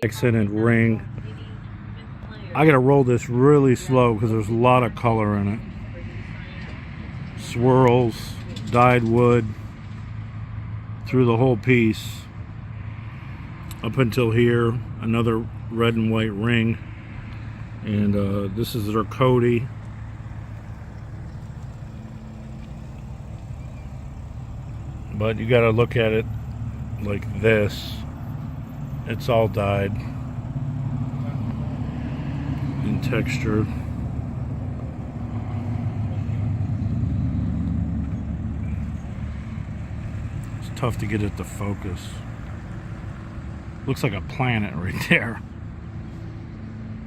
Accent and ring. I gotta roll this really slow because there's a lot of color in it. Swirls, dyed wood through the whole piece up until here. Another red and white ring, and this is their Cody. But you gotta look at it like this. It's all dyed and textured. It's tough to get it to focus. Looks like a planet right there.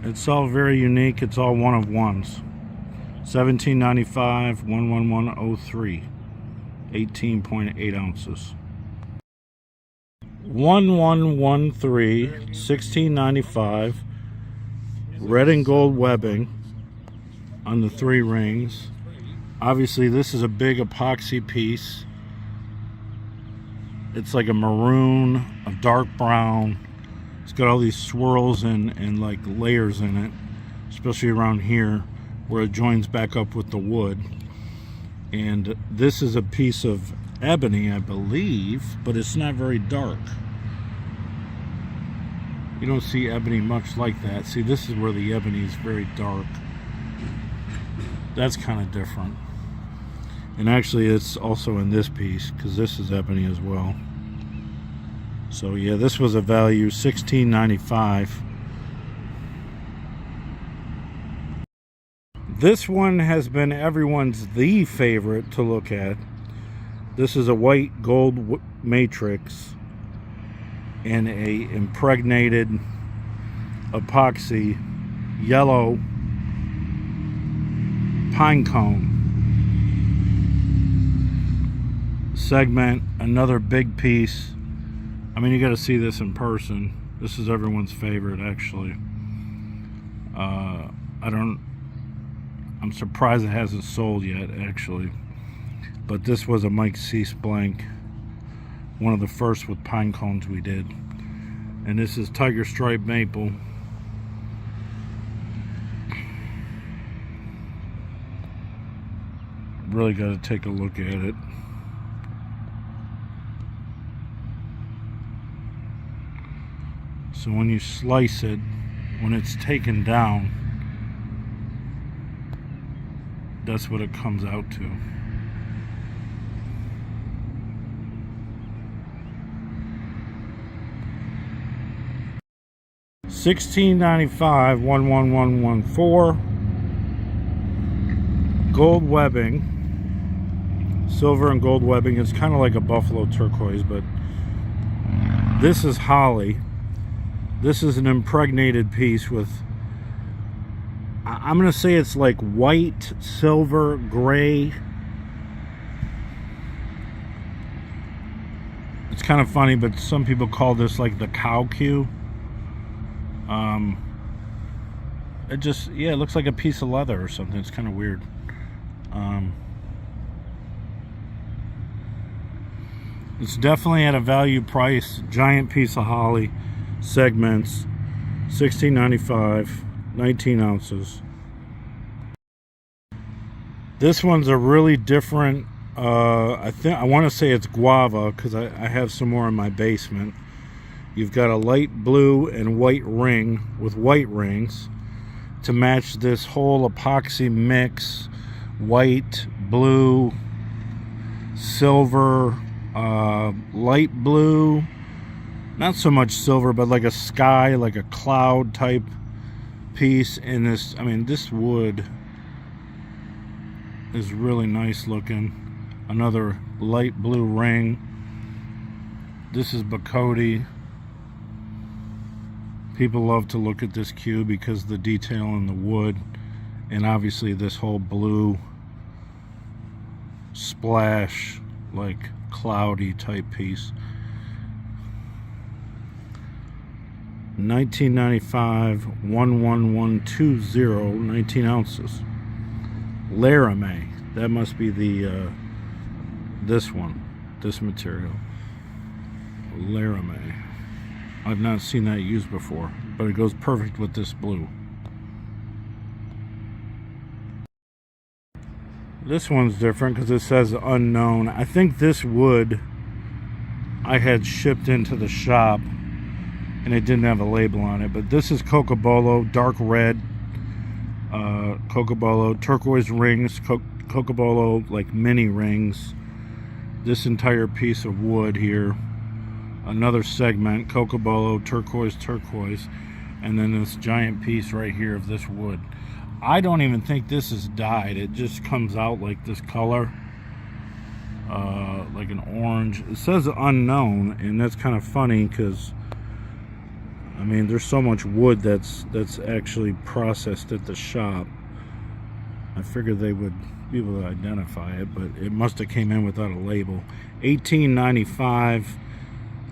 It's all very unique. It's all one of ones. $17.95, 11103, 18.8 ounces. 1113, $16.95, red and gold webbing on the 3 rings. Obviously this is a big epoxy piece. It's like a maroon, a dark brown. It's got all these swirls and like layers in it, especially around here where it joins back up with the wood. And this is a piece of ebony, I believe, but it's not very dark. You don't see ebony much like that. See, this is where the ebony is very dark. That's kind of different. And actually it's also in this piece because this is ebony as well. So yeah, this was a value, $16.95. This one has been everyone's the favorite to look at. This is a white gold matrix and a impregnated epoxy yellow pine cone segment. Another big piece. I mean, you got to see this in person. This is everyone's favorite, actually. I'm surprised it hasn't sold yet, actually. But this was a Mike Cease blank, one of the first with pine cones we did. And this is Tiger Stripe Maple. Really got to take a look at it. So when you slice it, when it's taken down, that's what it comes out to. $16.95, 11114. Gold webbing, silver and gold webbing. It's kind of like a buffalo turquoise, but this is holly. This is an impregnated piece with, I'm going to say it's like white, silver, gray. It's kind of funny, but some people call this like the cow cue. It just, yeah, it looks like a piece of leather or something. It's kind of weird. It's definitely at a value price. Giant piece of holly. Segments, $16.95, 19 ounces. This one's a really different, I want to say it's guava because I have some more in my basement. You've got a light blue and white ring with white rings to match this whole epoxy mix. White, blue, silver, light blue. Not so much silver, but like a sky, like a cloud type piece. And this, I mean, this wood is really nice looking. Another light blue ring. This is Bacote. People love to look at this cube because the detail in the wood, and obviously this whole blue splash, like cloudy type piece. $19.95, 11120, 19 ounces. Laramie. That must be the this one, this material. Laramie. I've not seen that used before, but it goes perfect with this blue. This one's different because it says unknown. I think this wood I had shipped into the shop and it didn't have a label on it, but this is Cocobolo, dark red, Cocobolo, turquoise rings, Cocobolo like mini rings. This entire piece of wood here, another segment, Cocobolo, turquoise, and then this giant piece right here of this wood. I don't even think this is dyed. It just comes out like this color, like an orange. It says unknown, and that's kind of funny because I mean there's so much wood that's actually processed at the shop. I figured they would be able to identify it, but it must have came in without a label. 1895,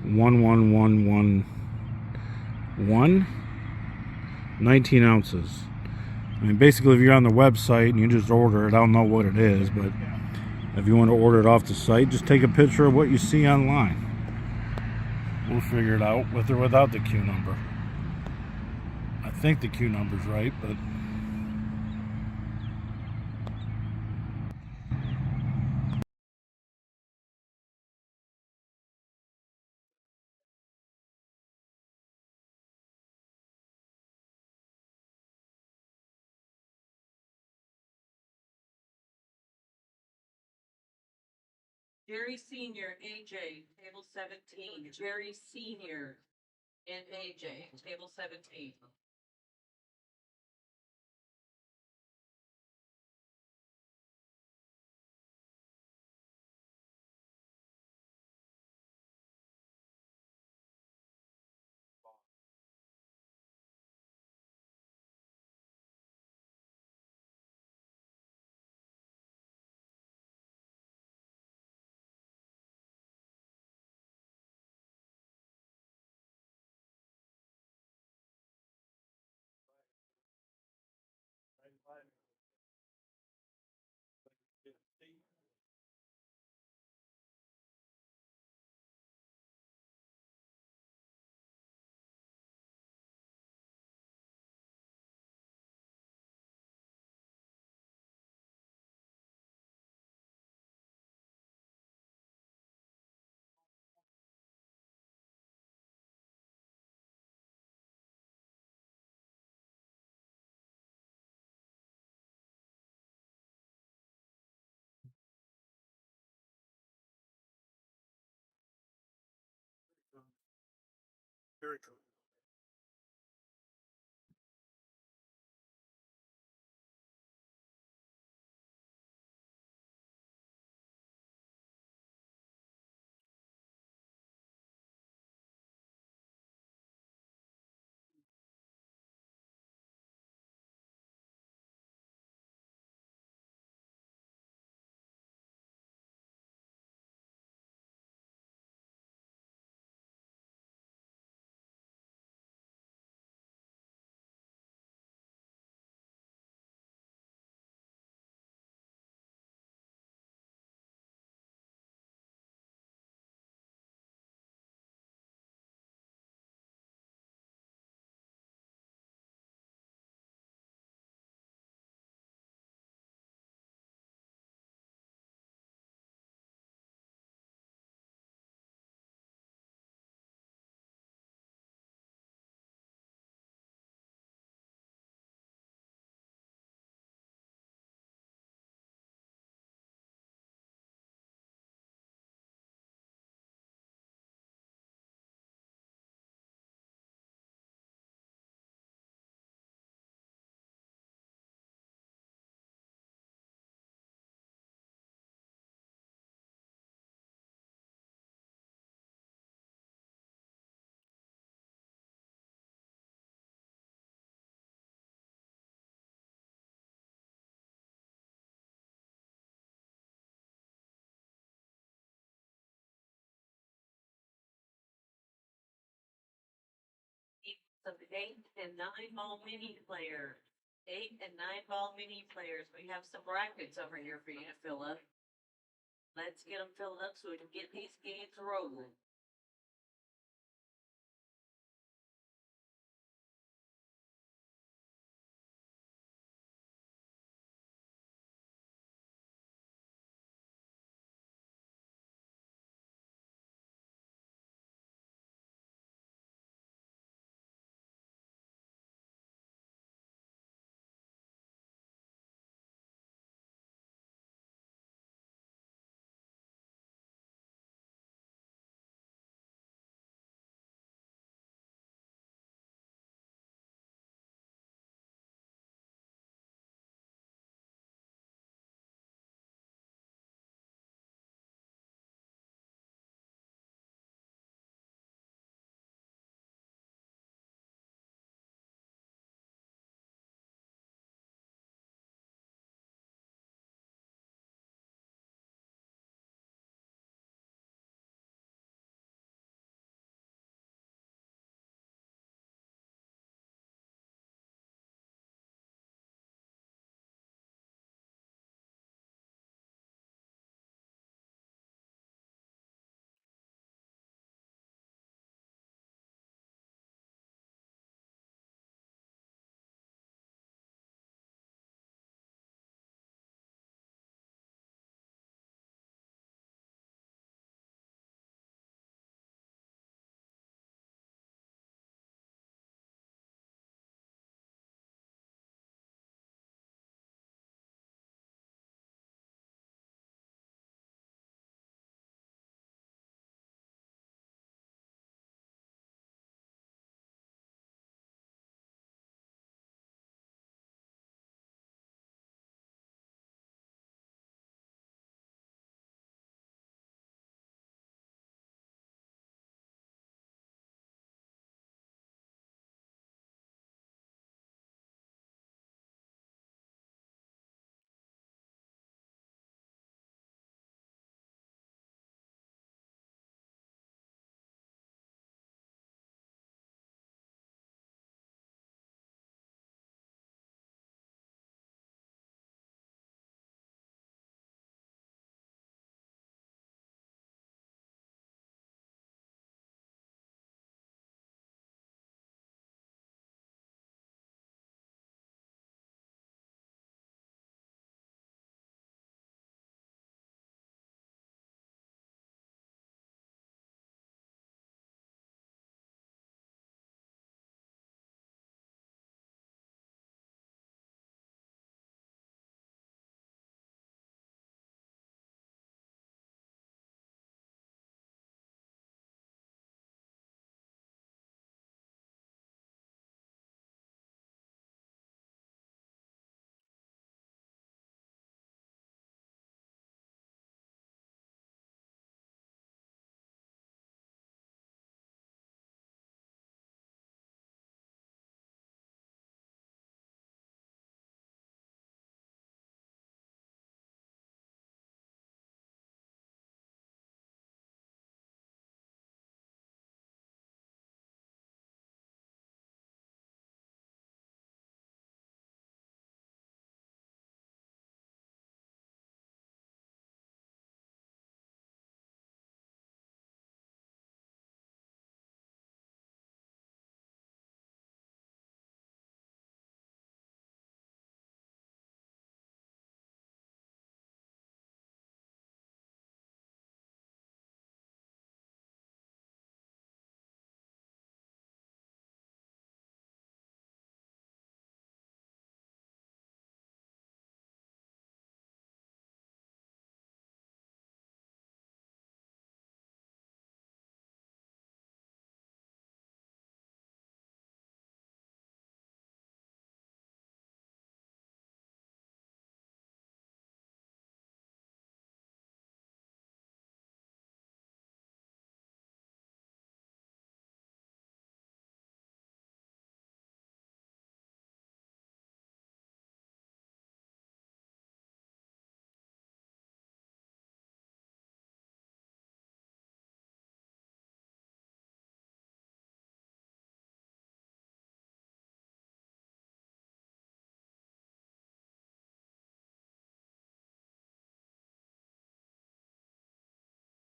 11111, 19 ounces. I mean, basically, if you're on the website and you just order it, I don't know what it is, but if you want to order it off the site, just take a picture of what you see online. We'll figure it out with or without the Q number. I think the Q number's right, but Jerry Senior, AJ, table 17. Jerry Senior and AJ, table 17. very cool. Some 8 and 9 ball mini players. 8 and 9 ball mini players. We have some brackets over here for you to fill up. Let's get them filled up so we can get these games rolling.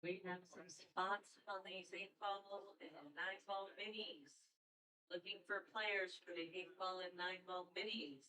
We have some spots on these 8-ball and 9-ball minis. Looking for players for the 8-ball and 9-ball minis.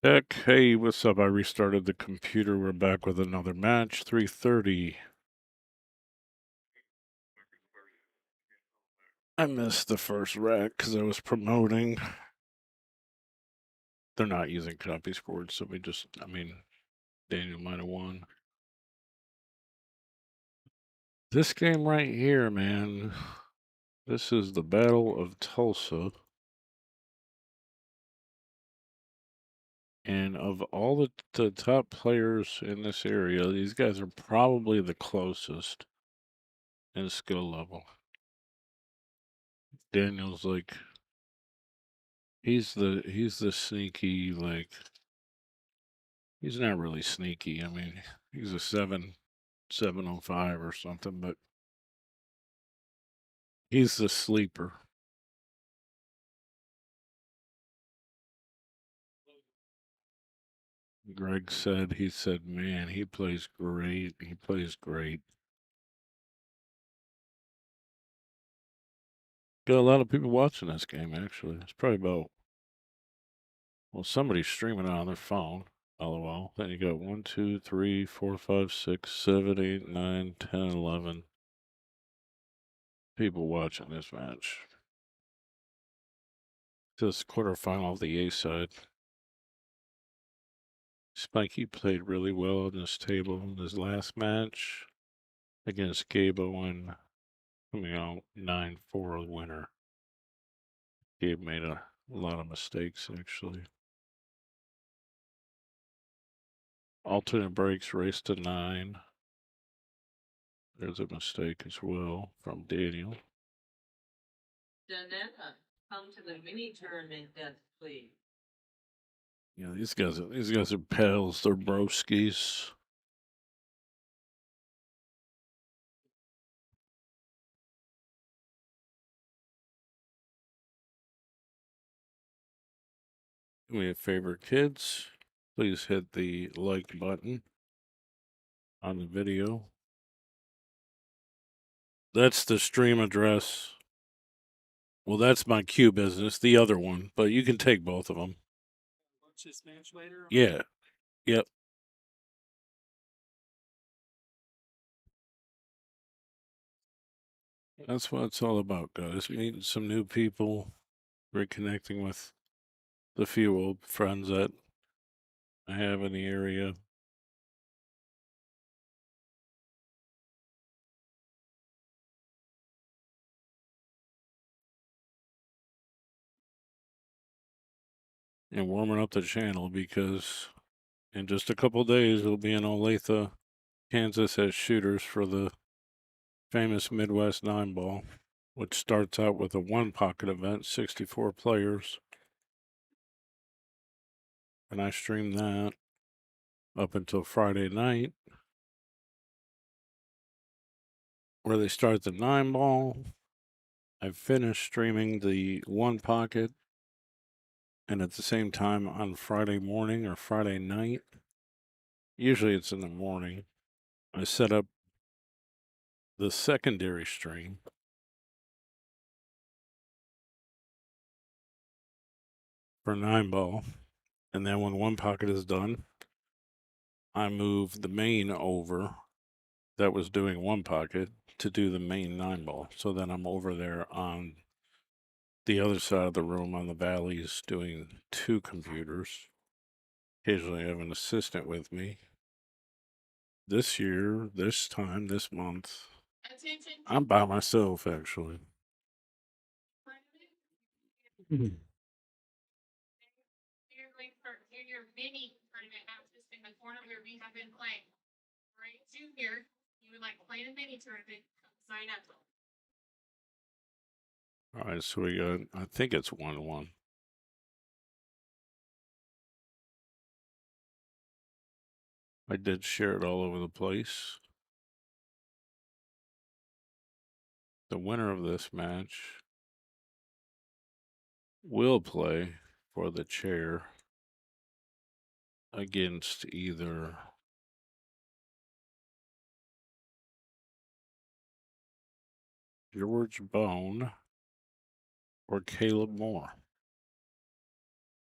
Heck, hey, what's up? I restarted the computer. We're back with another match. 3:30. I missed the first rack because I was promoting. They're not using copy scored, so Daniel might have won. This game right here, man. This is the Battle of Tulsa. And of all the top players in this area, these guys are probably the closest in skill level. Daniel's like he's the sneaky, like he's not really sneaky. I mean, he's a 705 or something, but he's the sleeper. Greg said, man, he plays great. He plays great. Got a lot of people watching this game, actually. It's probably about, well, somebody's streaming it on their phone. LOL. Then you got 1, 2, 3, 4, 5, 6, 7, 8, 9, 10, 11 people watching this match. This quarterfinal of the A side. Spiky played really well on this table in his last match against Gabe Owen, coming out 9-4 winner. Gabe made a lot of mistakes, actually. Alternate breaks race to 9. There's a mistake as well from Daniel. Janetta, come to the mini tournament, please. Yeah, these guys are pals. They're broskies. We have favorite kids. Please hit the like button on the video. That's the stream address. Well, that's my Q business, the other one, but you can take both of them. Watch this match later? Yeah. Yep. That's what it's all about, guys. Meeting some new people, reconnecting with the few old friends that I have in the area. And warming up the channel because in just a couple days we'll be in Olathe, Kansas as shooters for the famous Midwest 9-ball, which starts out with a 1-pocket event, 64 players. And I stream that up until Friday night, where they start the 9-ball. I've finished streaming the 1-pocket, and at the same time on Friday morning or Friday night, usually it's in the morning, I set up the secondary stream for 9-ball. And then when 1-pocket is done, I move the main over that was doing 1-pocket to do the main 9-ball. So then I'm over there on the other side of the room on the valleys doing 2 computers. Occasionally I have an assistant with me. This year, this time, this month, I'm by myself actually. Your mini tournament matches in the corner where we have been playing. Right, junior, you would like to play in a mini tournament, sign up. All right, so we got, I think it's 1-1. I did share it all over the place. The winner of this match will play for the chair against either George Bone or Caleb Moore.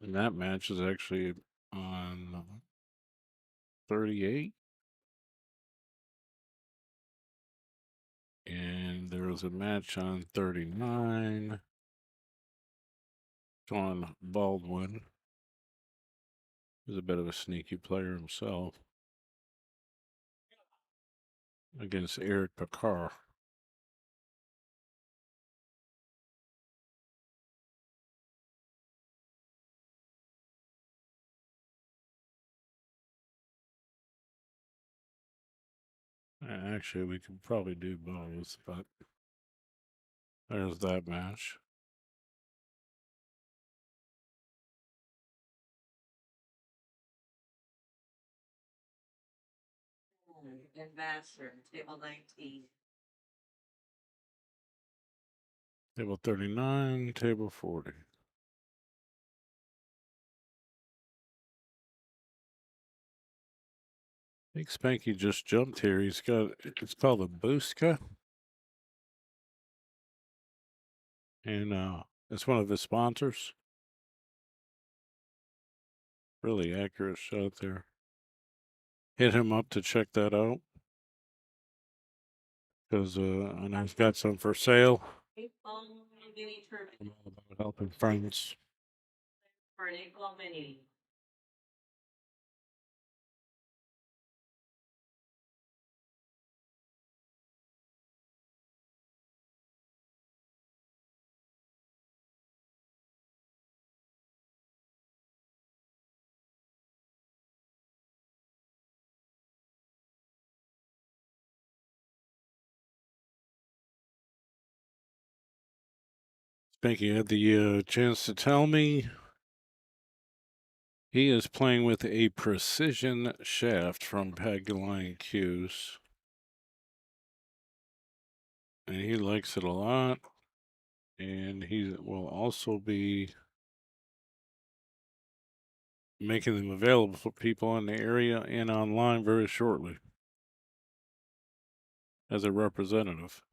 And that match is actually on 38. And there was a match on 39. John Baldwin, who's a bit of a sneaky player himself, against Eric Picard. Actually, we could probably do both, but there's that match. Ambassador, table 19. Table 39, table 40. I think Spanky just jumped here. He's got, it's called a Booska. And it's one of his sponsors. Really accurate shot there. Hit him up to check that out. Because I know he's got some for sale. I'm all about helping friends. For an 8-ball mini. Spanky had the chance to tell me he is playing with a precision shaft from Pagline Q's. And he likes it a lot. And he will also be making them available for people in the area and online very shortly as a representative.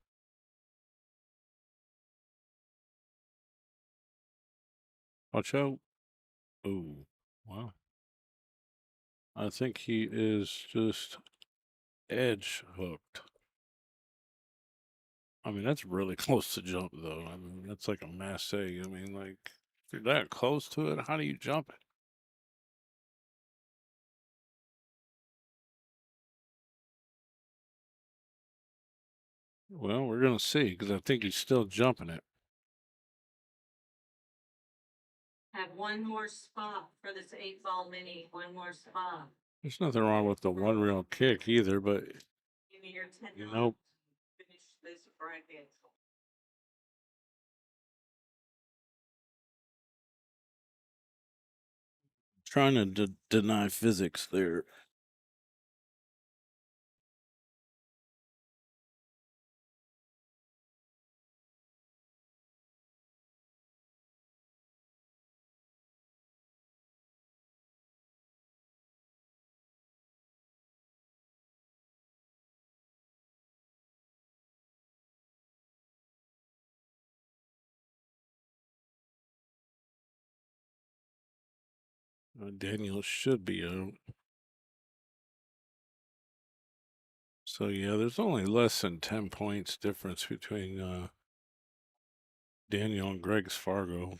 Watch out. Oh, wow. I think he is just edge hooked. I mean, that's really close to jump, though. I mean, that's like a masse. I mean, like, if you're that close to it, how do you jump it? Well, we're going to see, because I think he's still jumping it. Have one more spot for this 8-ball mini. One more spot. There's nothing wrong with the one real kick either, but Give me your 10. you know, Finish this brackets. Trying to deny physics there. Daniel should be out. So yeah, there's only less than 10 points difference between Daniel and Greg's Fargo.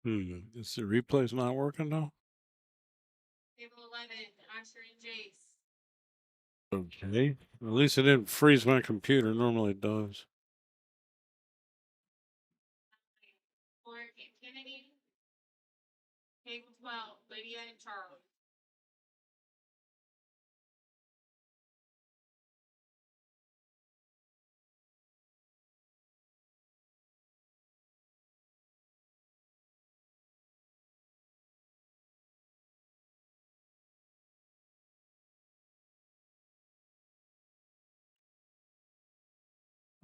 Is the replay's not working now? Table 11, Oscar and Jace. Okay. At least it didn't freeze my computer. Normally it does. Clark and Kennedy. Table 12, Lydia and Charles.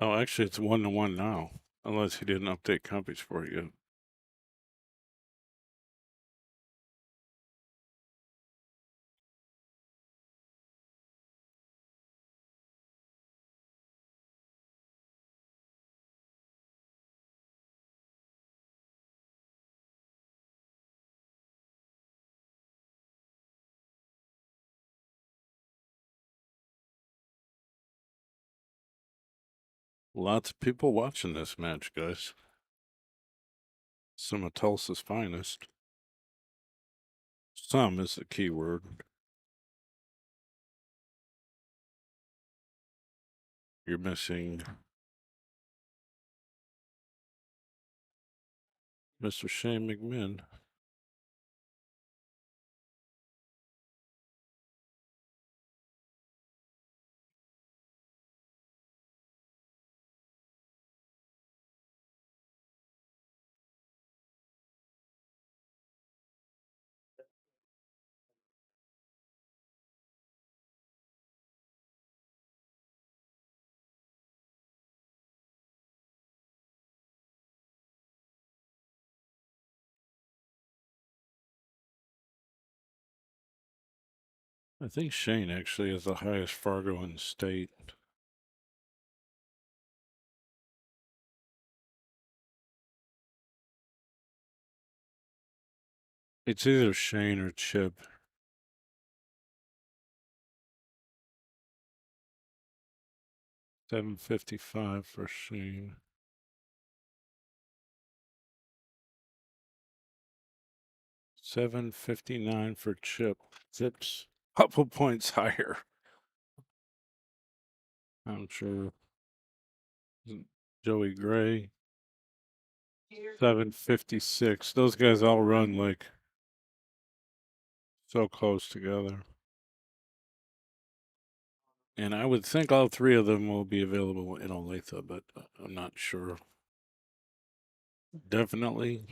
Oh, actually, it's 1-1 now. Unless he didn't update copies for you. Lots of people watching this match, guys. Some of Tulsa's finest. Some is the key word. You're missing Mr. Shane McMinn. I think Shane actually has the highest Fargo in the state. It's either Shane or Chip. $7.55 for Shane. $7.59 for Chip. Chip's a couple points higher. I'm sure. Joey Gray. 7.56. Those guys all run like so close together. And I would think all three of them will be available in Olathe, but I'm not sure. definitely.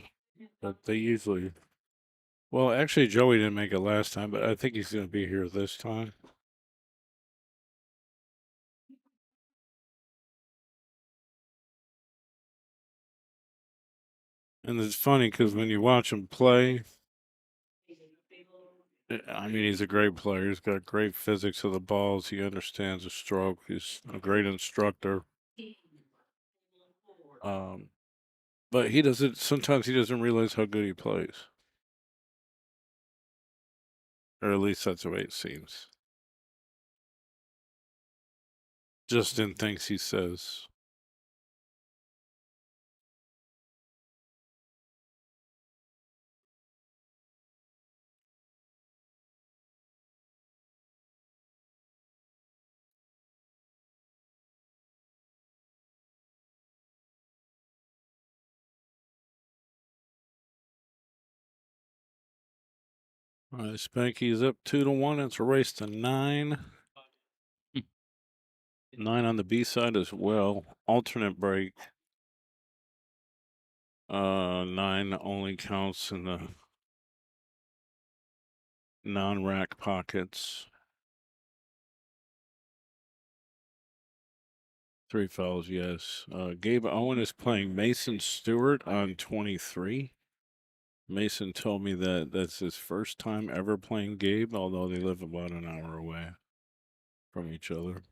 But they usually. Well, actually, Joey didn't make it last time, but I think he's going to be here this time. And it's funny because when you watch him play, I mean, he's a great player. He's got great physics of the balls. He understands the stroke. He's a great instructor. Um, but he doesn't. Sometimes he doesn't realize how good he plays, or at least that's the way it seems. Just in things he says. All right, Spanky's up 2-1. It's a race to 9. 9 on the B side as well. Alternate break. 9 only counts in the non-rack pockets. 3 fouls, yes. Gabe Owen is playing Mason Stewart on 23. Mason told me that that's his first time ever playing Gabe, although they live about an hour away from each other.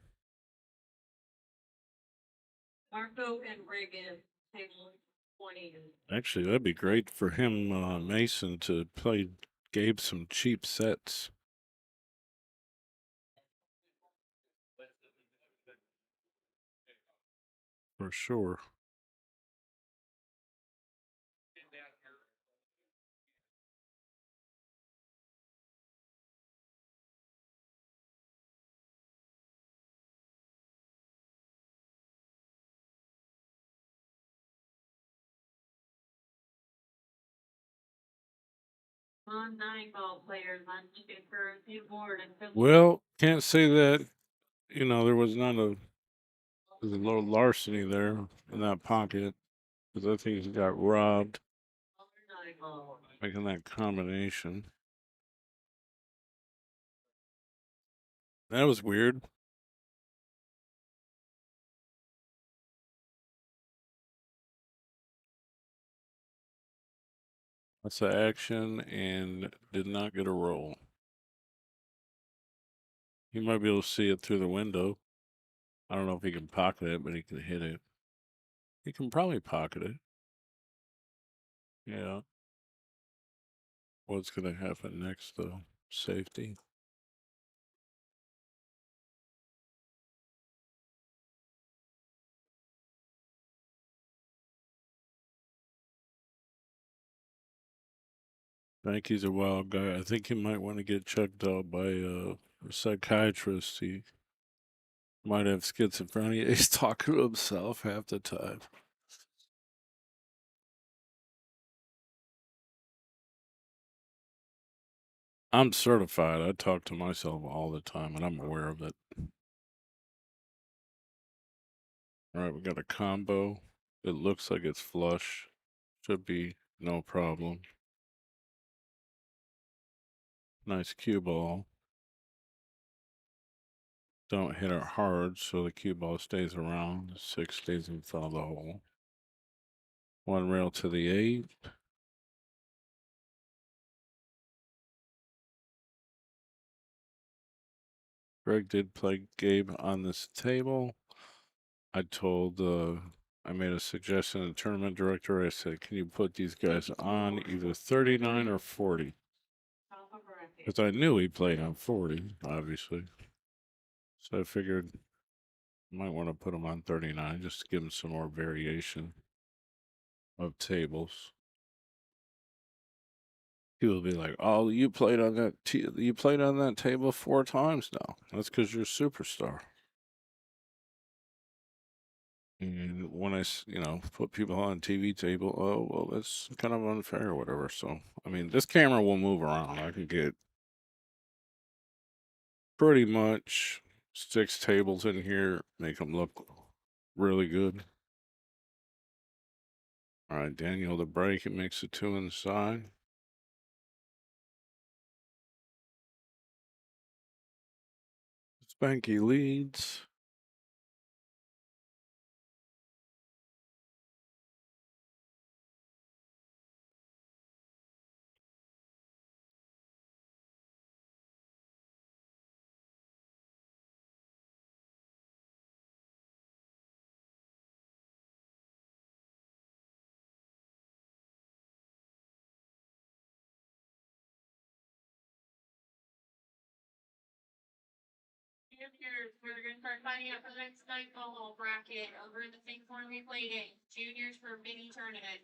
Marco and Reagan, table 20. Actually, that'd be great for him, Mason, to play Gabe some cheap sets. For sure. On 9-ball players, I'm looking for a few more to. Well, can't say that, there was not there's a little larceny there in that pocket because I think he got robbed making that combination. That was weird. That's the action and did not get a roll. He might be able to see it through the window. I don't know if he can pocket it, but he can hit it. He can probably pocket it. Yeah. What's going to happen next, though? Safety. I think he's a wild guy. I think he might want to get checked out by a psychiatrist. He might have schizophrenia. He's talking to himself half the time. I'm certified. I talk to myself all the time, and I'm aware of it. All right, we got a combo. It looks like it's flush. Should be no problem. Nice cue ball. Don't hit it hard, so the cue ball stays around. The 6 stays in front of the hole. 1 rail to the 8. Greg did play Gabe on this table. I made a suggestion to the tournament director. I said, can you put these guys on either 39 or 40? Because I knew he played on 40, obviously. So I figured I might want to put him on 39 just to give him some more variation of tables. He will be like, "Oh, you played on that table 4 times now. That's because you're a superstar." And when I, put people on a TV table, oh, well, that's kind of unfair or whatever. So, I mean, this camera will move around. I can get pretty much 6 tables in here, make them look really good. All right, Daniel, the break. It makes it 2 inside. Spanky leads. We're gonna start finding out for the next night ball bracket over in the same corner we played in. Juniors for mini tournament.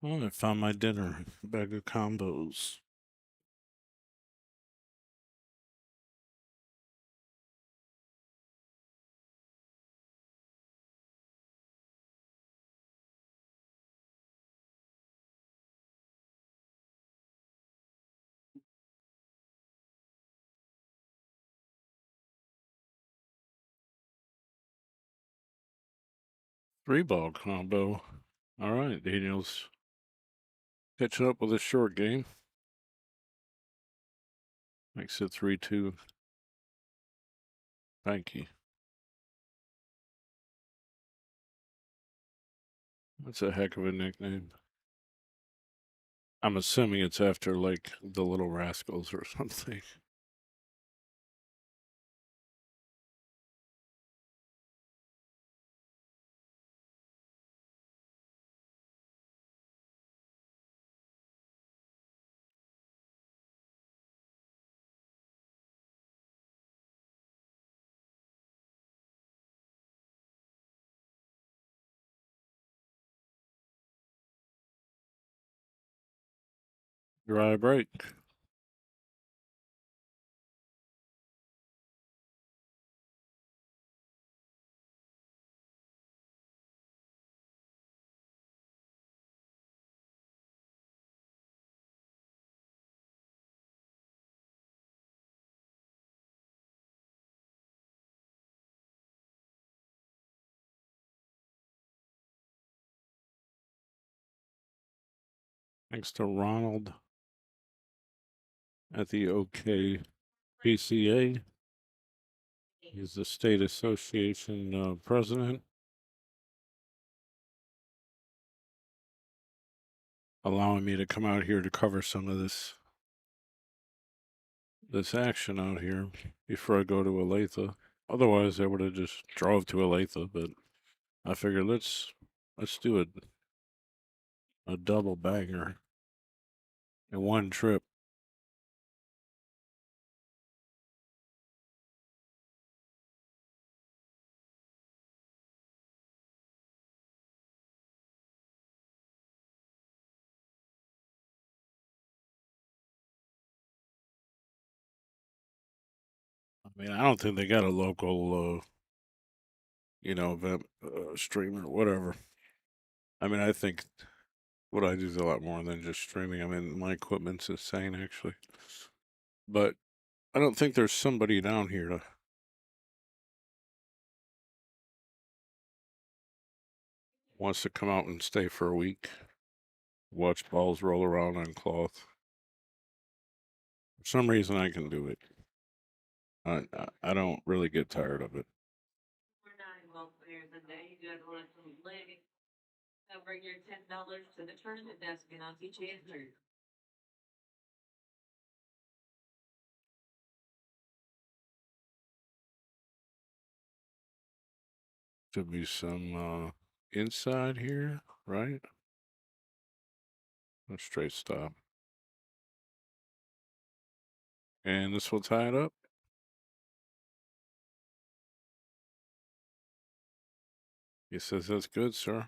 Oh, I found my dinner. Bag of combos. Three ball combo. All right, Daniel's catching up with a short game. Makes it 3-2. Thank you. That's a heck of a nickname. I'm assuming it's after, like, the Little Rascals or something. Dry break. Thanks to Ronald at the OKBCA. He's the state association president, allowing me to come out here to cover some of this action out here before I go to Olathe. Otherwise, I would have just drove to Olathe, but I figured let's do a double banger in one trip. I mean, I don't think they got a local, event streamer, whatever. I mean, I think what I do is a lot more than just streaming. I mean, my equipment's insane, actually. But I don't think there's somebody down here to wants to come out and stay for a week, watch balls roll around on cloth. For some reason, I can do it. I don't really get tired of it. We're 9 ball players a day. You guys want some leg? Now bring your $10 to the tournament desk and I'll teach you answers. Should be some inside here, right? A straight stop. And this will tie it up. He says that's good, sir.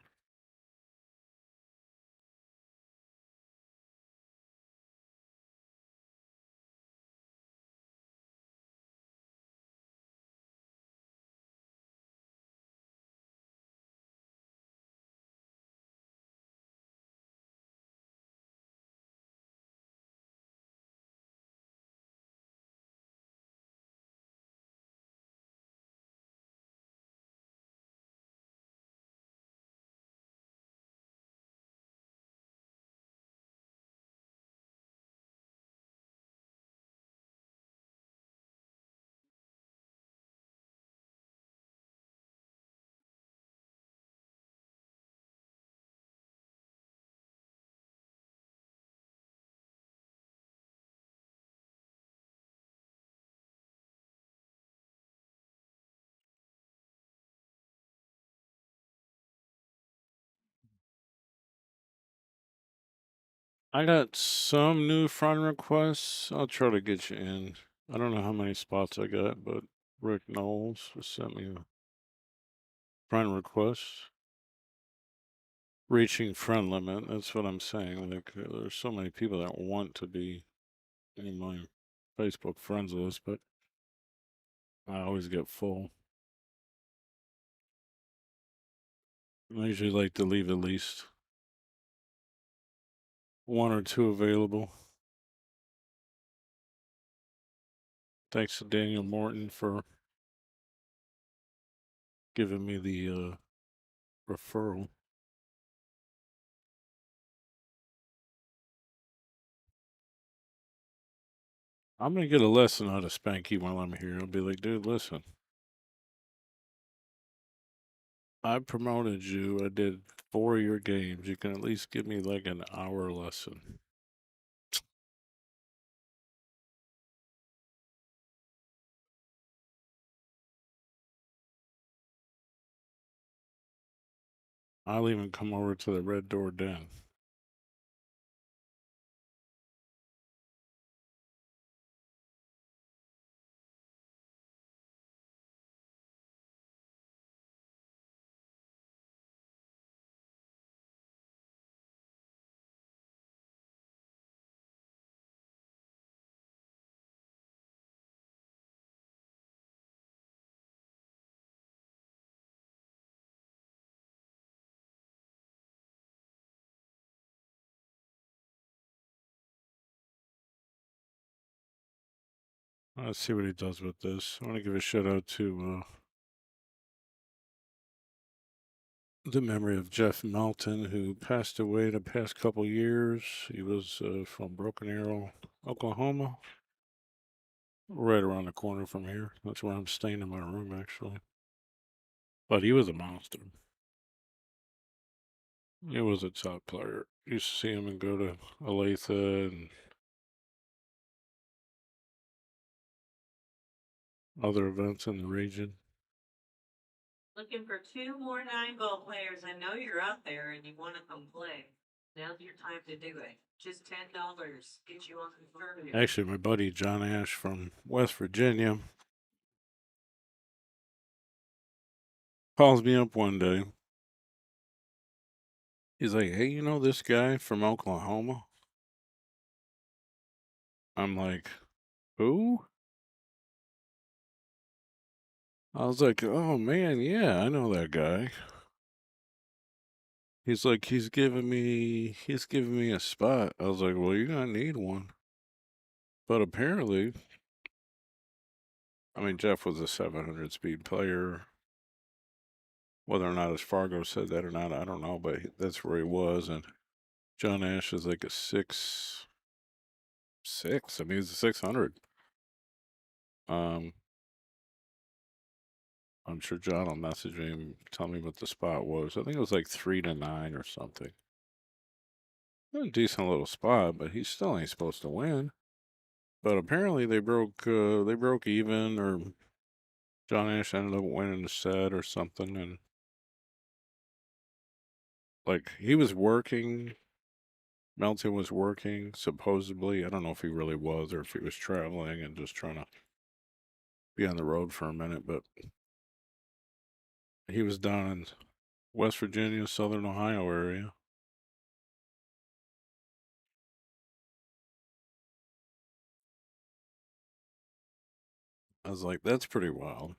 I got some new friend requests. I'll try to get you in. I don't know how many spots I got, but Rick Knowles just sent me a friend request. Reaching friend limit. That's what I'm saying. Like, there's so many people that want to be in my Facebook friends list, but I always get full. I usually like to leave at least one or two available. Thanks to Daniel Morton for giving me the referral. I'm gonna get a lesson out of Spanky while I'm here. I'll be like, dude, listen. I promoted you. I did 4 of your games. You can at least give me like an hour lesson. I'll even come over to the Red Door Den. Let's see what he does with this. I want to give a shout out to the memory of Jeff Melton, who passed away the past couple years. He was from Broken Arrow, Oklahoma, right around the corner from here. That's where I'm staying in my room, actually. But he was a monster. He was a top player. Used to see him and go to Olathe and other events in the region. Looking for 2 more 9-ball players. I know you're out there and you want to come play. Now's your time to do it. Just $10. Get you on the tournament. Actually, my buddy John Ash from West Virginia calls me up one day. He's like, hey, you know this guy from Oklahoma? I'm like, who? I was like, oh man, yeah, I know that guy. He's like, he's giving me a spot. I was like, well, you're gonna need one. But apparently, I mean, Jeff was a 700 speed player. Whether or not his Fargo said that or not, I don't know, but that's where he was. And John Ash is like a 6'6". I mean, he's a 600. Um, I'm sure John will message me and tell me what the spot was. I think it was like 3-9 or something. A decent little spot, but he still ain't supposed to win. But apparently they broke even, or John Ash ended up winning the set or something, and like he was working. Melton was working supposedly. I don't know if he really was or if he was traveling and just trying to be on the road for a minute, but he was down in West Virginia, Southern Ohio area. I was like, that's pretty wild.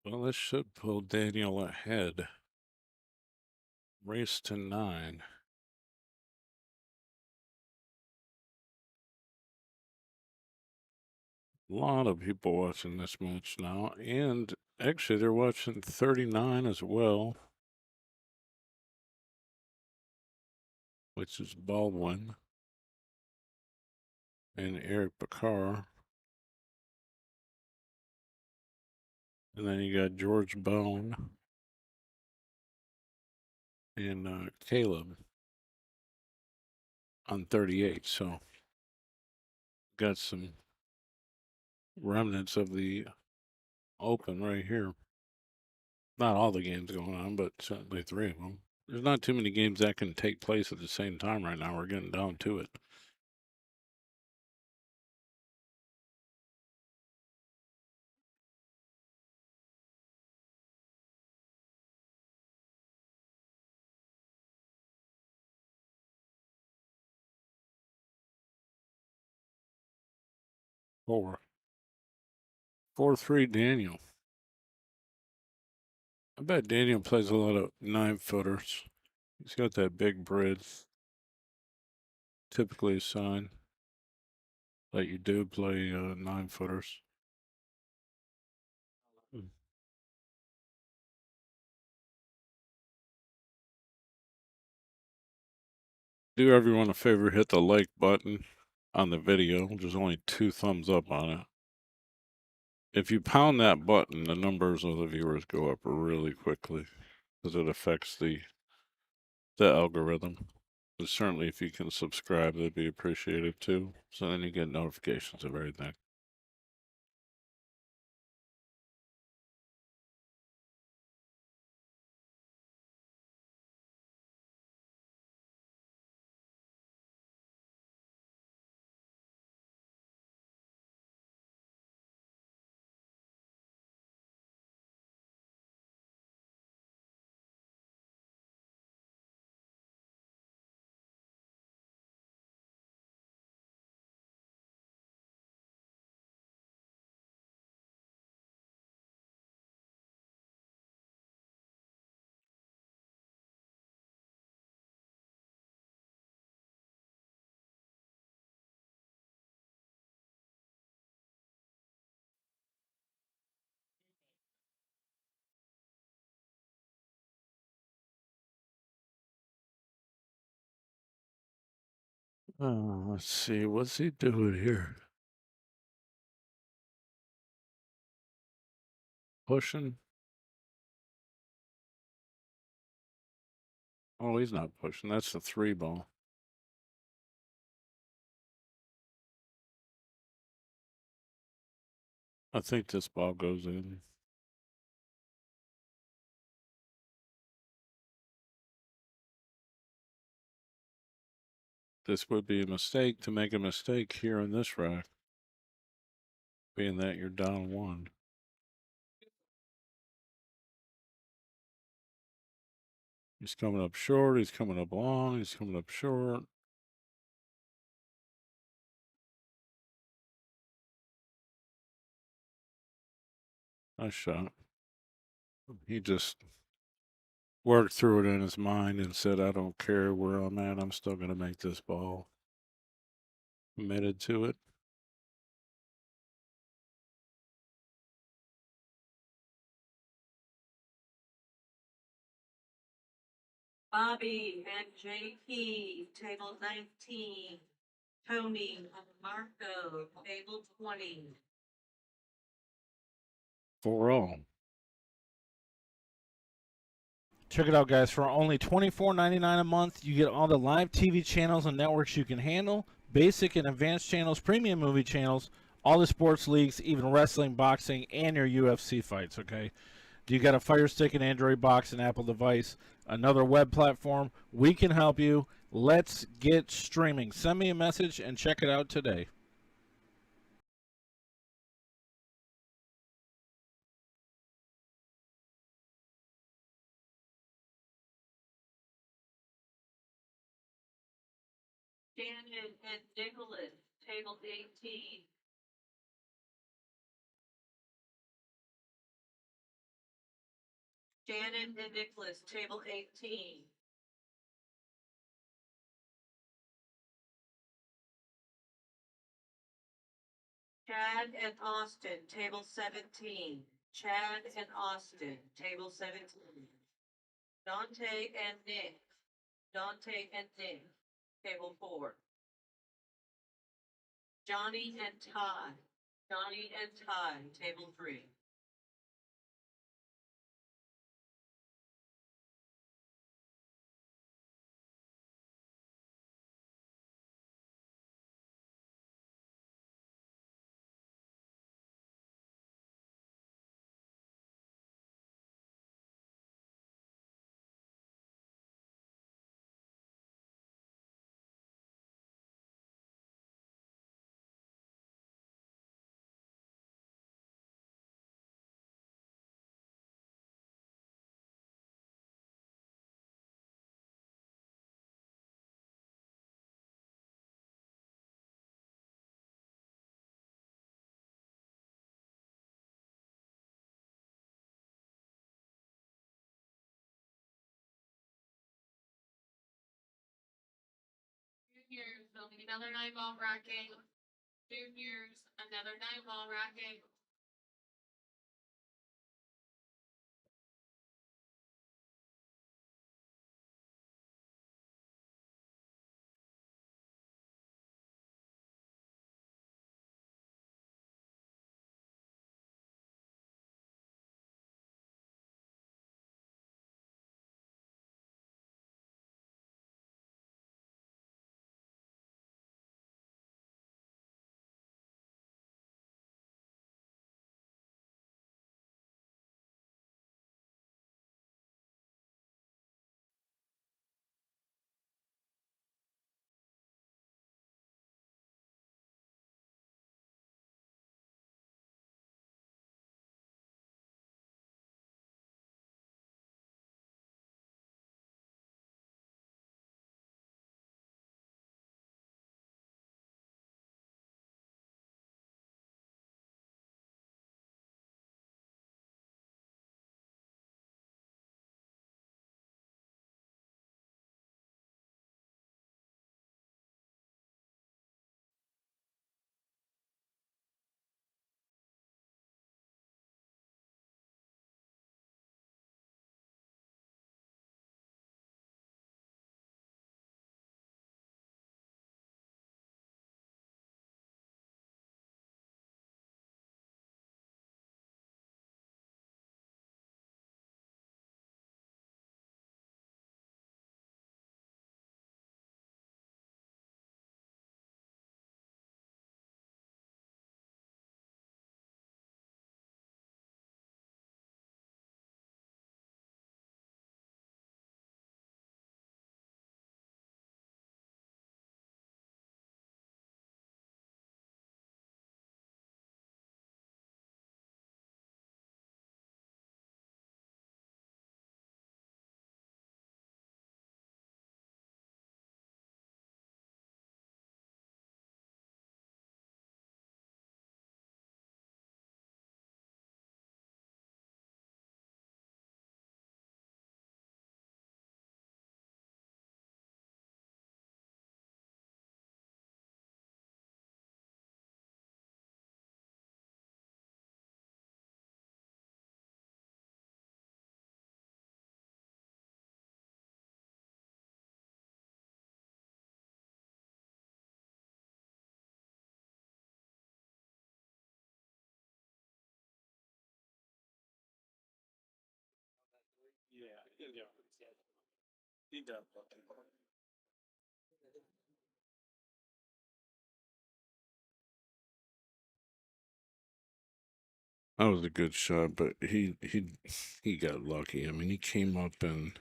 Well, this should pull Daniel ahead. Race to 9. A lot of people watching this match now, and actually they're watching 39 as well. which is Baldwin and Eric Bakar. And then you got George Bone and Caleb on 38. So got some remnants of the Open right here. Not all the games going on, but certainly 3 of them. There's not too many games that can take place at the same time right now. We're getting down to it. Four. 4-3 Daniel. I bet Daniel plays a lot of 9-footers. He's got that big bridge. Typically a sign that you do play 9-footers. Do everyone a favor, hit the like button on the video. There's only 2 thumbs up on it. If you pound that button, the numbers of the viewers go up really quickly because it affects the algorithm. But certainly, if you can subscribe, that'd be appreciated too. So then you get notifications of everything. Let's see, what's he doing here? Pushing? Oh, he's not pushing. That's the 3 ball. I think this ball goes in. This would be a mistake to make a mistake here in this rack, being that you're down 1. He's coming up short. He's coming up long. He's coming up short. Nice shot. He just worked through it in his mind and said, I don't care where I'm at. I'm still going to make this ball. Committed to it. Bobby and JP, table 19. Tony and Marco, table 20. 4-all. Check it out, guys. For only $24.99 a month, you get all the live TV channels and networks you can handle, basic and advanced channels, premium movie channels, all the sports leagues, even wrestling, boxing, and your UFC fights, okay? Do you got a Fire Stick, an Android box, an Apple device, another web platform? We can help you. Let's get streaming. Send me a message and check it out today. Shannon and Nicholas, table 18. Shannon and Nicholas, table 18. Chad and Austin, table 17. Chad and Austin, table 17. Dante and Nick. Dante and Nick. table 4. Johnny and Todd, table 3. Juniors, there'll be another 9-ball racket. Juniors, another 9-ball racket. Yeah, he does. That was a good shot, but he got lucky. I mean, he came up to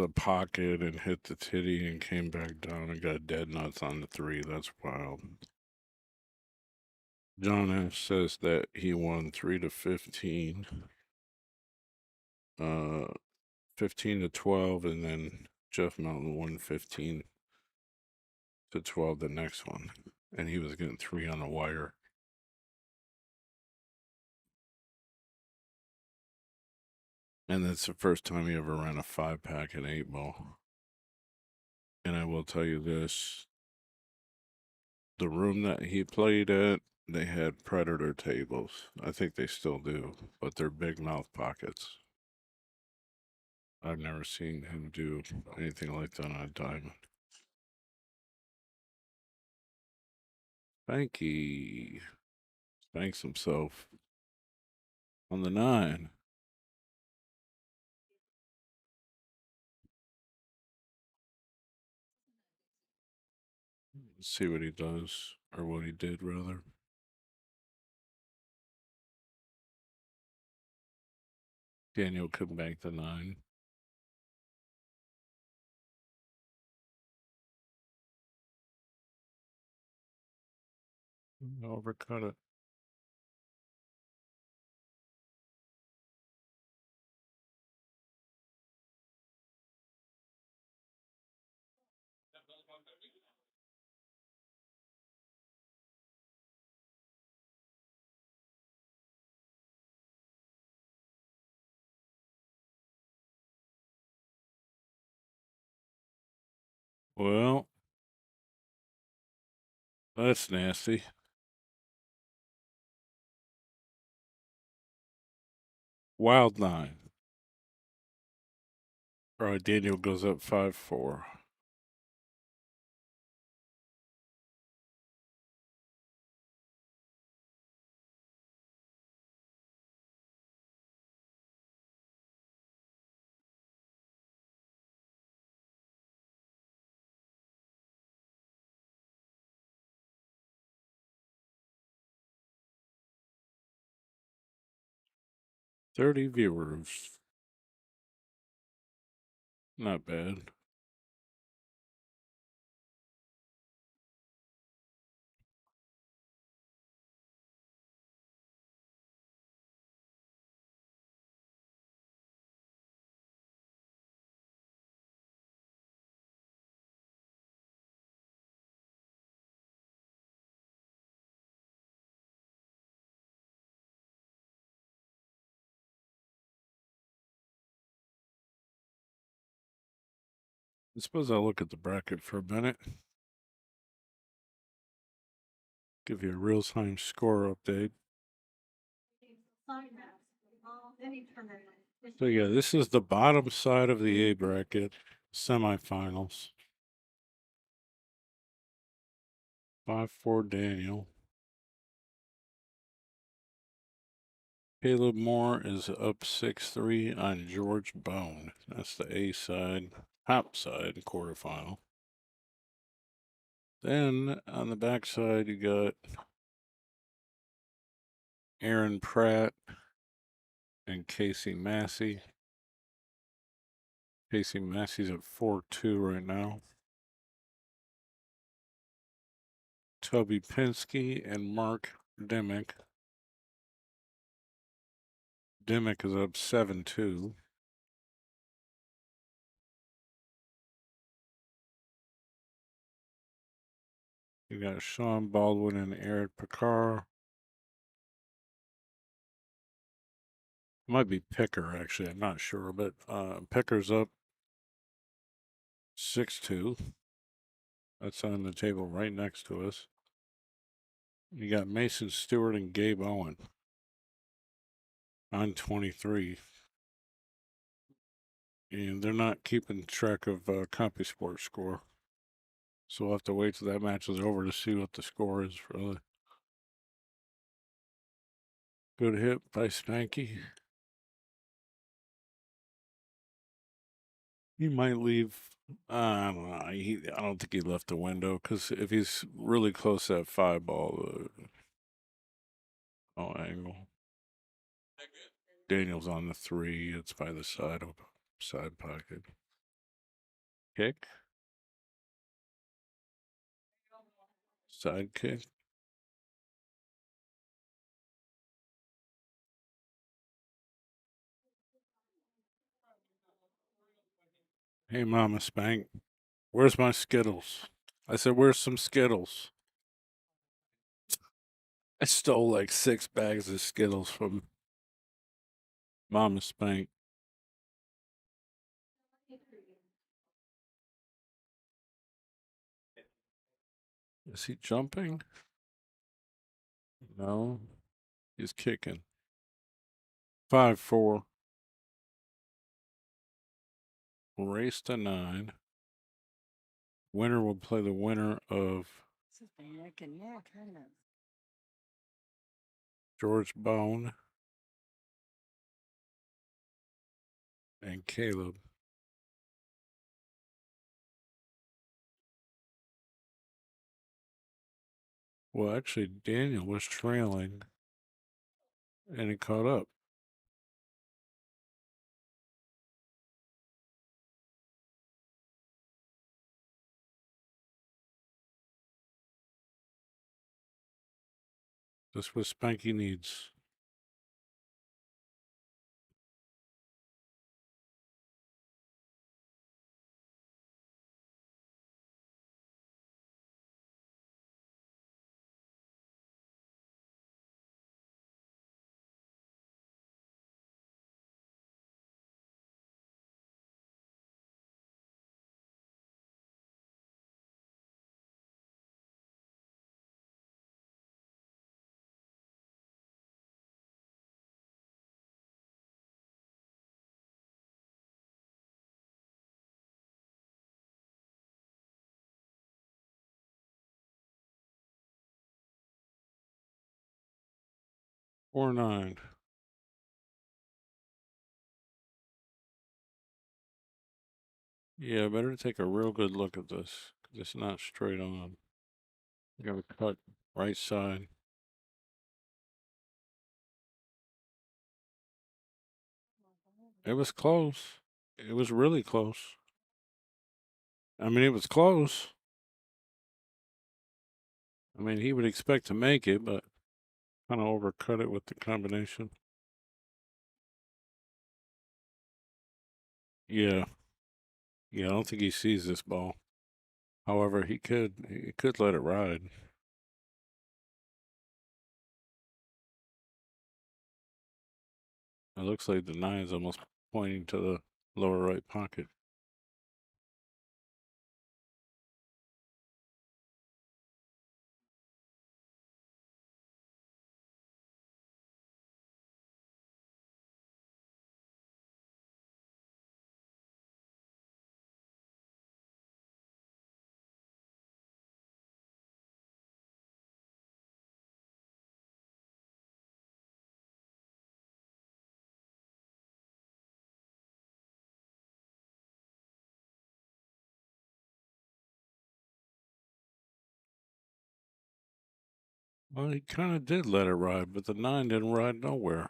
the pocket and hit the titty and came back down and got dead nuts on the 3. That's wild. John F says that he won 3-15, 15-12, and then Jeff Mountain won 15-12 the next one, and he was getting 3 on the wire. And that's the first time he ever ran a 5-pack at 8-ball. And I will tell you this, the room that he played at, they had predator tables. I think they still do, but they're big mouth pockets. I've never seen him do anything like that on a diamond. Spanky spanks himself on the 9. Let's see what he does, or what he did, rather. Daniel couldn't bank the 9. Overcut it. Well, that's nasty. Wild 9. All right, Daniel goes up 5-4. $30 viewers. Not bad. I suppose I'll look at the bracket for a minute. Give you a real-time score update. So yeah, this is the bottom side of the A bracket, semifinals. 5-4 Daniel. Caleb Moore is up 6-3 on George Bone. That's the A side, top side quarterfinal. Then on the back side, you got Aaron Pratt and Casey Massey. Casey Massey's at 4-2 right now. Toby Pinsky and Mark Dimmick. Dimmick is up 7-2. You got Sean Baldwin and Eric Picard. Might be Picker, actually. I'm not sure, but Picker's up 6-2. That's on the table right next to us. You got Mason Stewart and Gabe Owen on 23. And they're not keeping track of CompuSport score. So we'll have to wait till that match is over to see what the score is for the good hit by Spanky. He might leave. I don't know. I don't think he left the window, because if he's really close to that 5 ball, angle. Daniel's on the 3. It's by the side pocket. Kick. Side kick. Hey, Mama Spank. Where's my Skittles? I said, where's some Skittles? I stole like 6 bags of Skittles from Mama Spank. Is he jumping? No. He's kicking. 5-4. Race to 9. Winner will play the winner of George Bone and Caleb. Well, actually, Daniel was trailing, and it caught up. That's what Spanky needs. Or 9. Yeah, better take a real good look at this, because it's not straight on. You gotta cut right side. It was close. It was really close. I mean, it was close. I mean, he would expect to make it, but kind of overcut it with the combination. Yeah. Yeah, I don't think he sees this ball. However, he could let it ride. It looks like the 9 is almost pointing to the lower right pocket. Well, he kind of did let it ride, but the 9 didn't ride nowhere.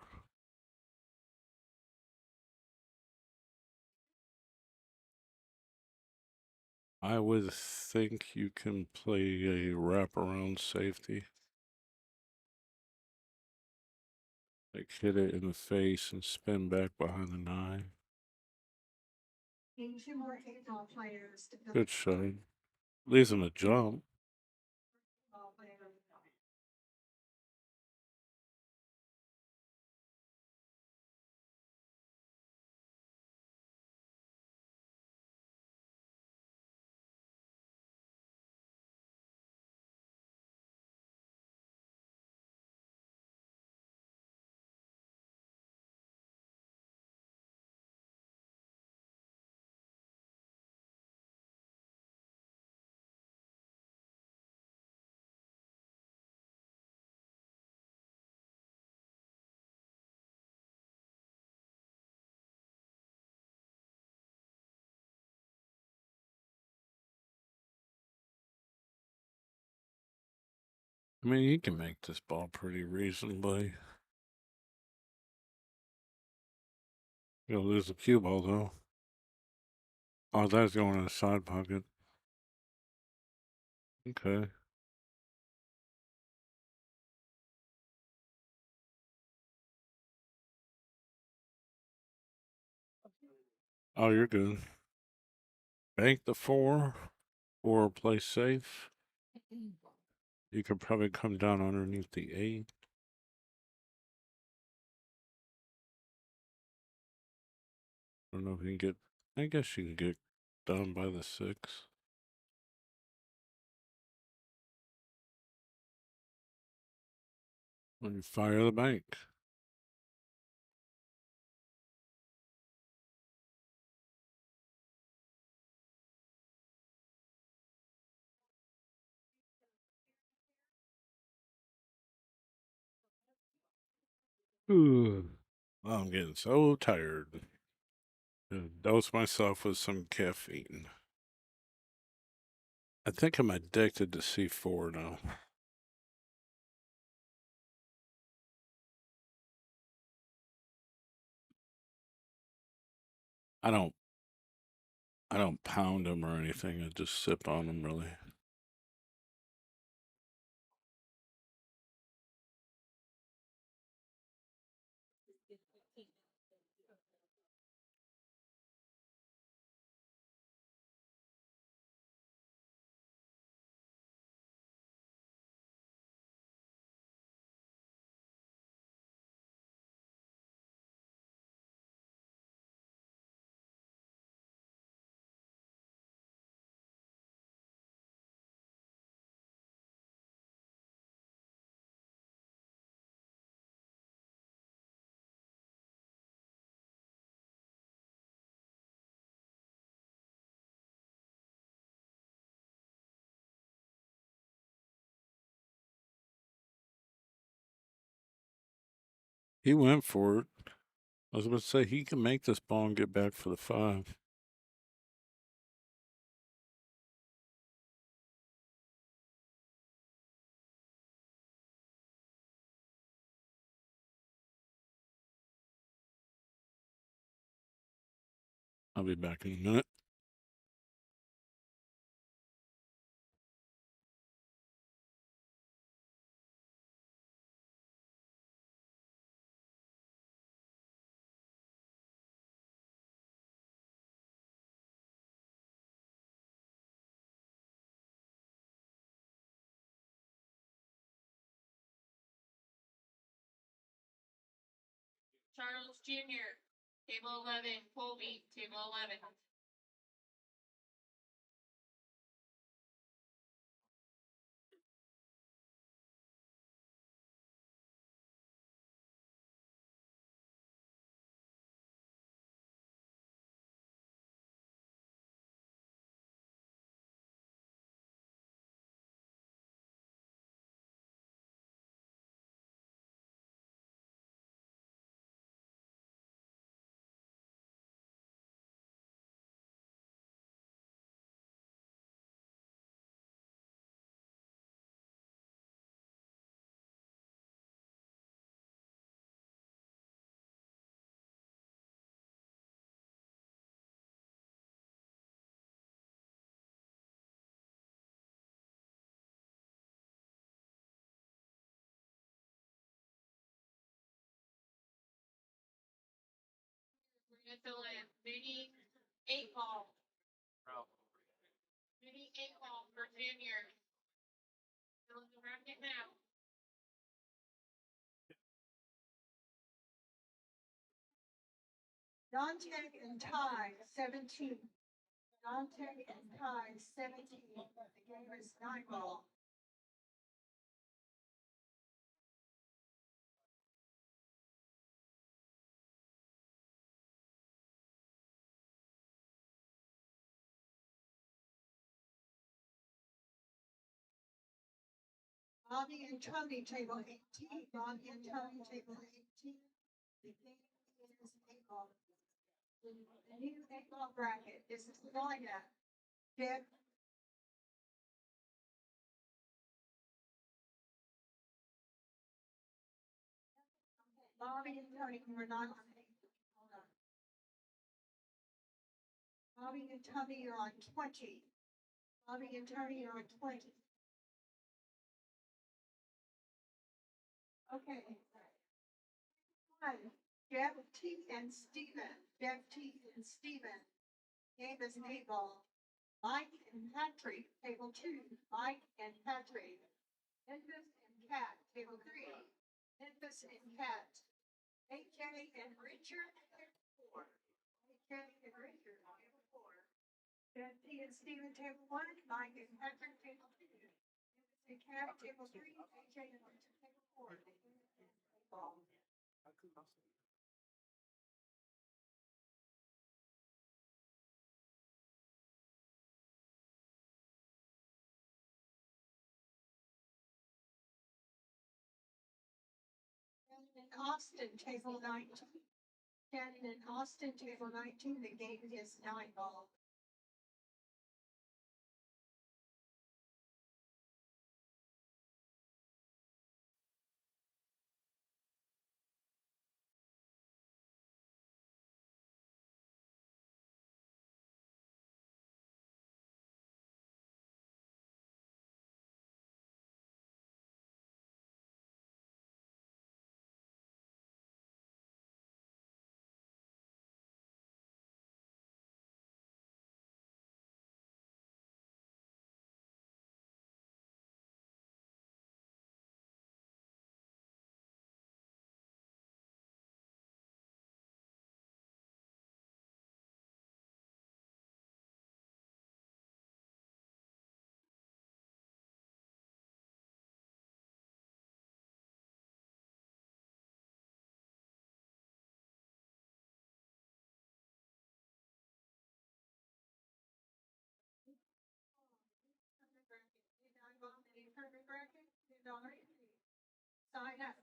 I would think you can play a wraparound safety. Like hit it in the face and spin back behind the 9. Good shot. Leaves him a jump. I mean, he can make this ball pretty reasonably. He'll lose the cue ball, though. Oh, that's going in the side pocket. Okay. Oh, you're good. Bank the 4 or play safe. You could probably come down underneath the 8. I don't know if you can get. I guess you can get done by the 6. When you fire the bank. Ooh. I'm getting so tired. Dose myself with some caffeine. I think I'm addicted to C4 now. I don't pound them or anything. I just sip on them, really. He went for it. I was about to say, he can make this ball and get back for the 5. I'll be back in a minute. Charles Jr., table 11, Colby, table 11. We're gonna fill in mini 8-ball. Mini 8-ball for junior. Fill in the bracket now. Non-tech and tie 17. Non-tech and tie 17. The game is 9-ball. Bobby and Tony table 18. Bobby and Tony table 18. The game is 8-ball. The new 8-ball bracket. This is the lineup. Deb. Bobby and Tony were not on 8. Hold on. Bobby and Tony are on 20. Bobby and Tony are on 20. Okay. One, Jeff T and Steven. Jeff T and Steven. Game is 8-ball. Mike and Patrick, table 2. Mike and Patrick. Memphis and Kat, table 3. Memphis and Kat. AJ and Richard, table 4. AJ and Richard, table 4. Jeff T and Steven, table 1. Mike and Patrick, table 2. Memphis and Kat, table 3. AJ and Richard, table 4. The game is 8-ball. Austin, table 19. Shannon and Austin, table 19, the game is 9-ball. Sign up.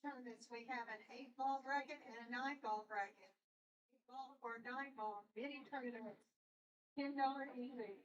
Tournaments, we have an 8-ball bracket and a 9-ball bracket. 8-ball or 9-ball, mini tournaments, $10 easy.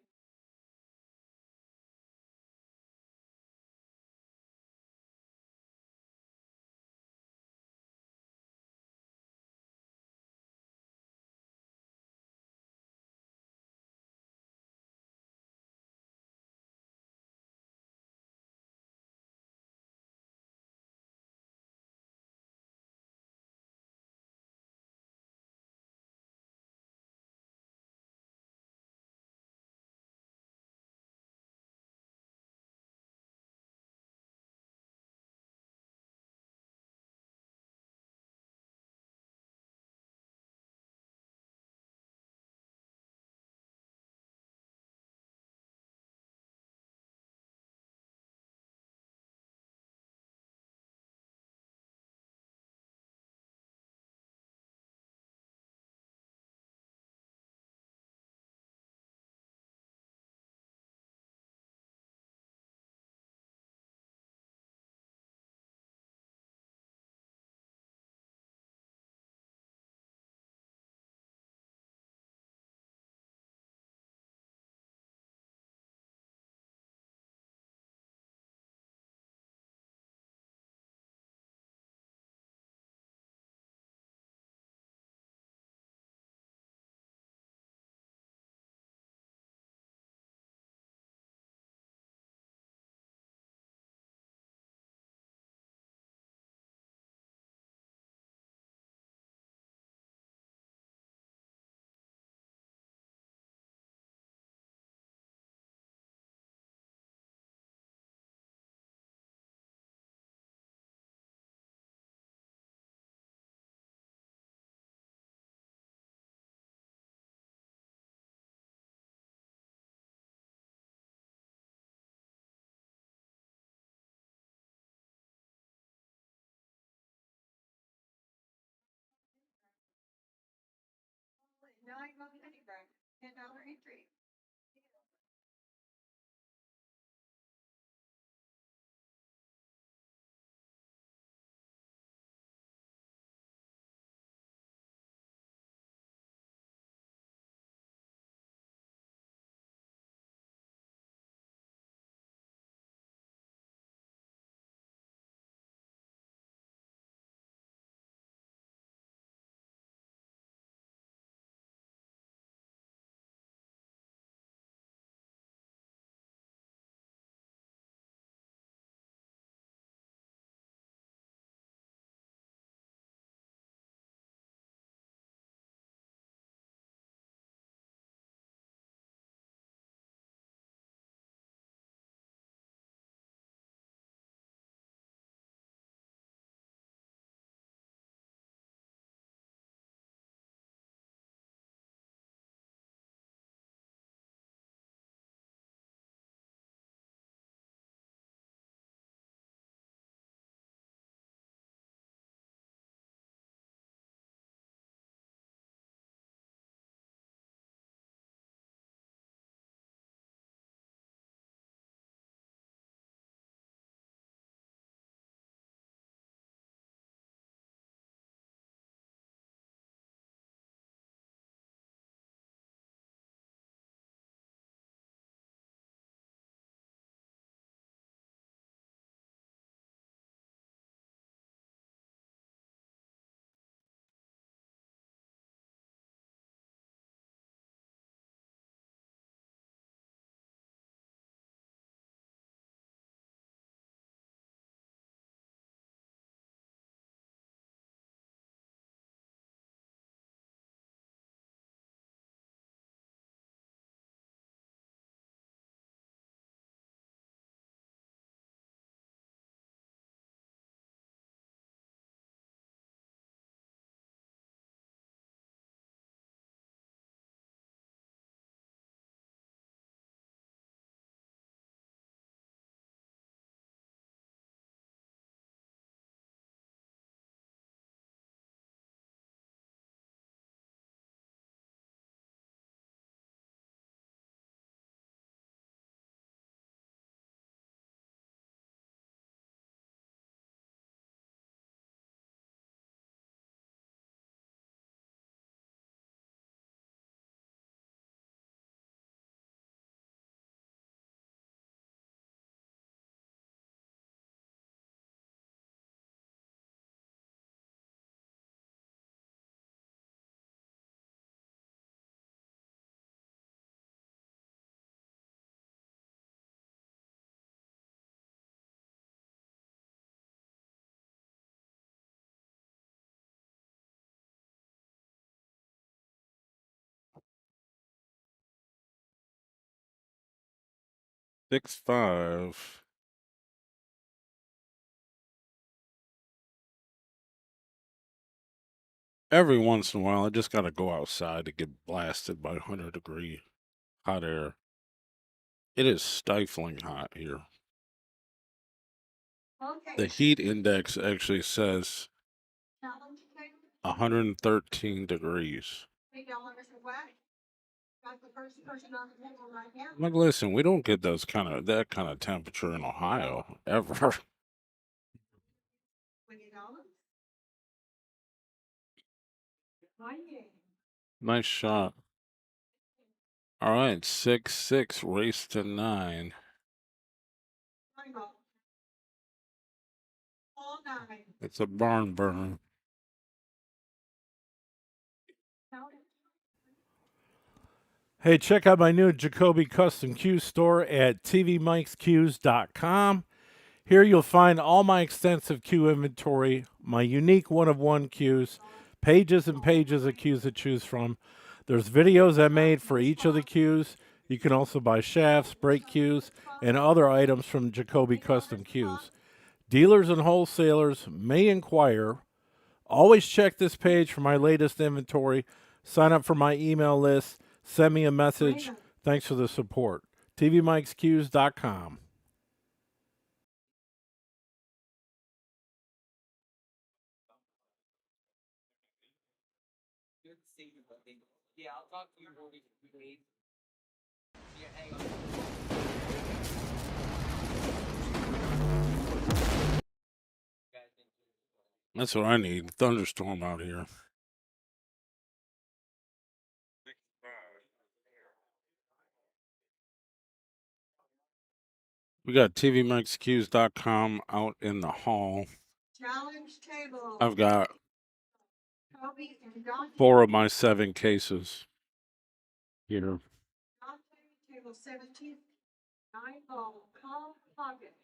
9-ball mini bracket, $10 entry. Six five. Every once in a while, I just got to go outside to get blasted by 100-degree hot air. It is stifling hot here. Okay. The heat index actually says Challenge table, 113 degrees. $3 a whack. Got the first person on the table right now. Like, listen, we don't get that kind of temperature in Ohio ever. $20. My game. Nice shot. All right, 6-6, race to 9. 9-ball. All 9. It's a barn burner. Hey, check out my new Jacoby Custom Cue store at tvmikescues.com. Here you'll find all my extensive cue inventory, my unique one-of-one cues, pages and pages of cues to choose from. There's videos I made for each of the cues. You can also buy shafts, brake cues, and other items from Jacoby Custom Cues. Dealers and wholesalers may inquire. Always check this page for my latest inventory. Sign up for my email list. Send me a message. Thanks for the support. tvmikescues.com. Yeah, I'll talk to you when we leave. Yeah, hang on. That's what I need. Thunderstorm out here. We got TVMixQs.com out in the hall. Challenge table. I've got Kobe and Dante. 4 of my 7 cases here. Dante, table 17. 9-ball, call pocket.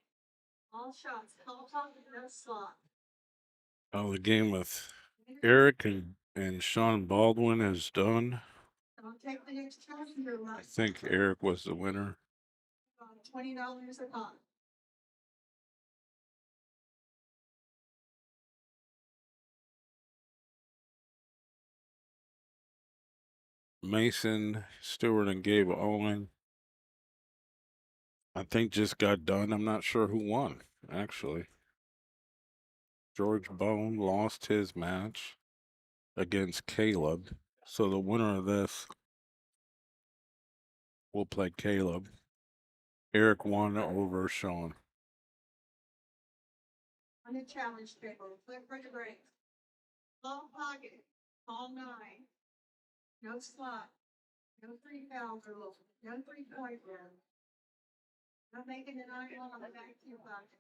All shots, call pocket, no slot. Oh, the game with Eric and Sean Baldwin is done. Don't take the next challenger I run. think Eric was the winner. $20 a pop. Mason Stewart and Gabe Owen, I think, just got done. I'm not sure who won, actually. George Bone lost his match against Caleb. So the winner of this will play Caleb. Eric won over Sean. On the challenge table, flip for the break. Call pocket, call 9. No slot. No 3 foul rule. No 3-point rule. No making an eye on the back to your pocket.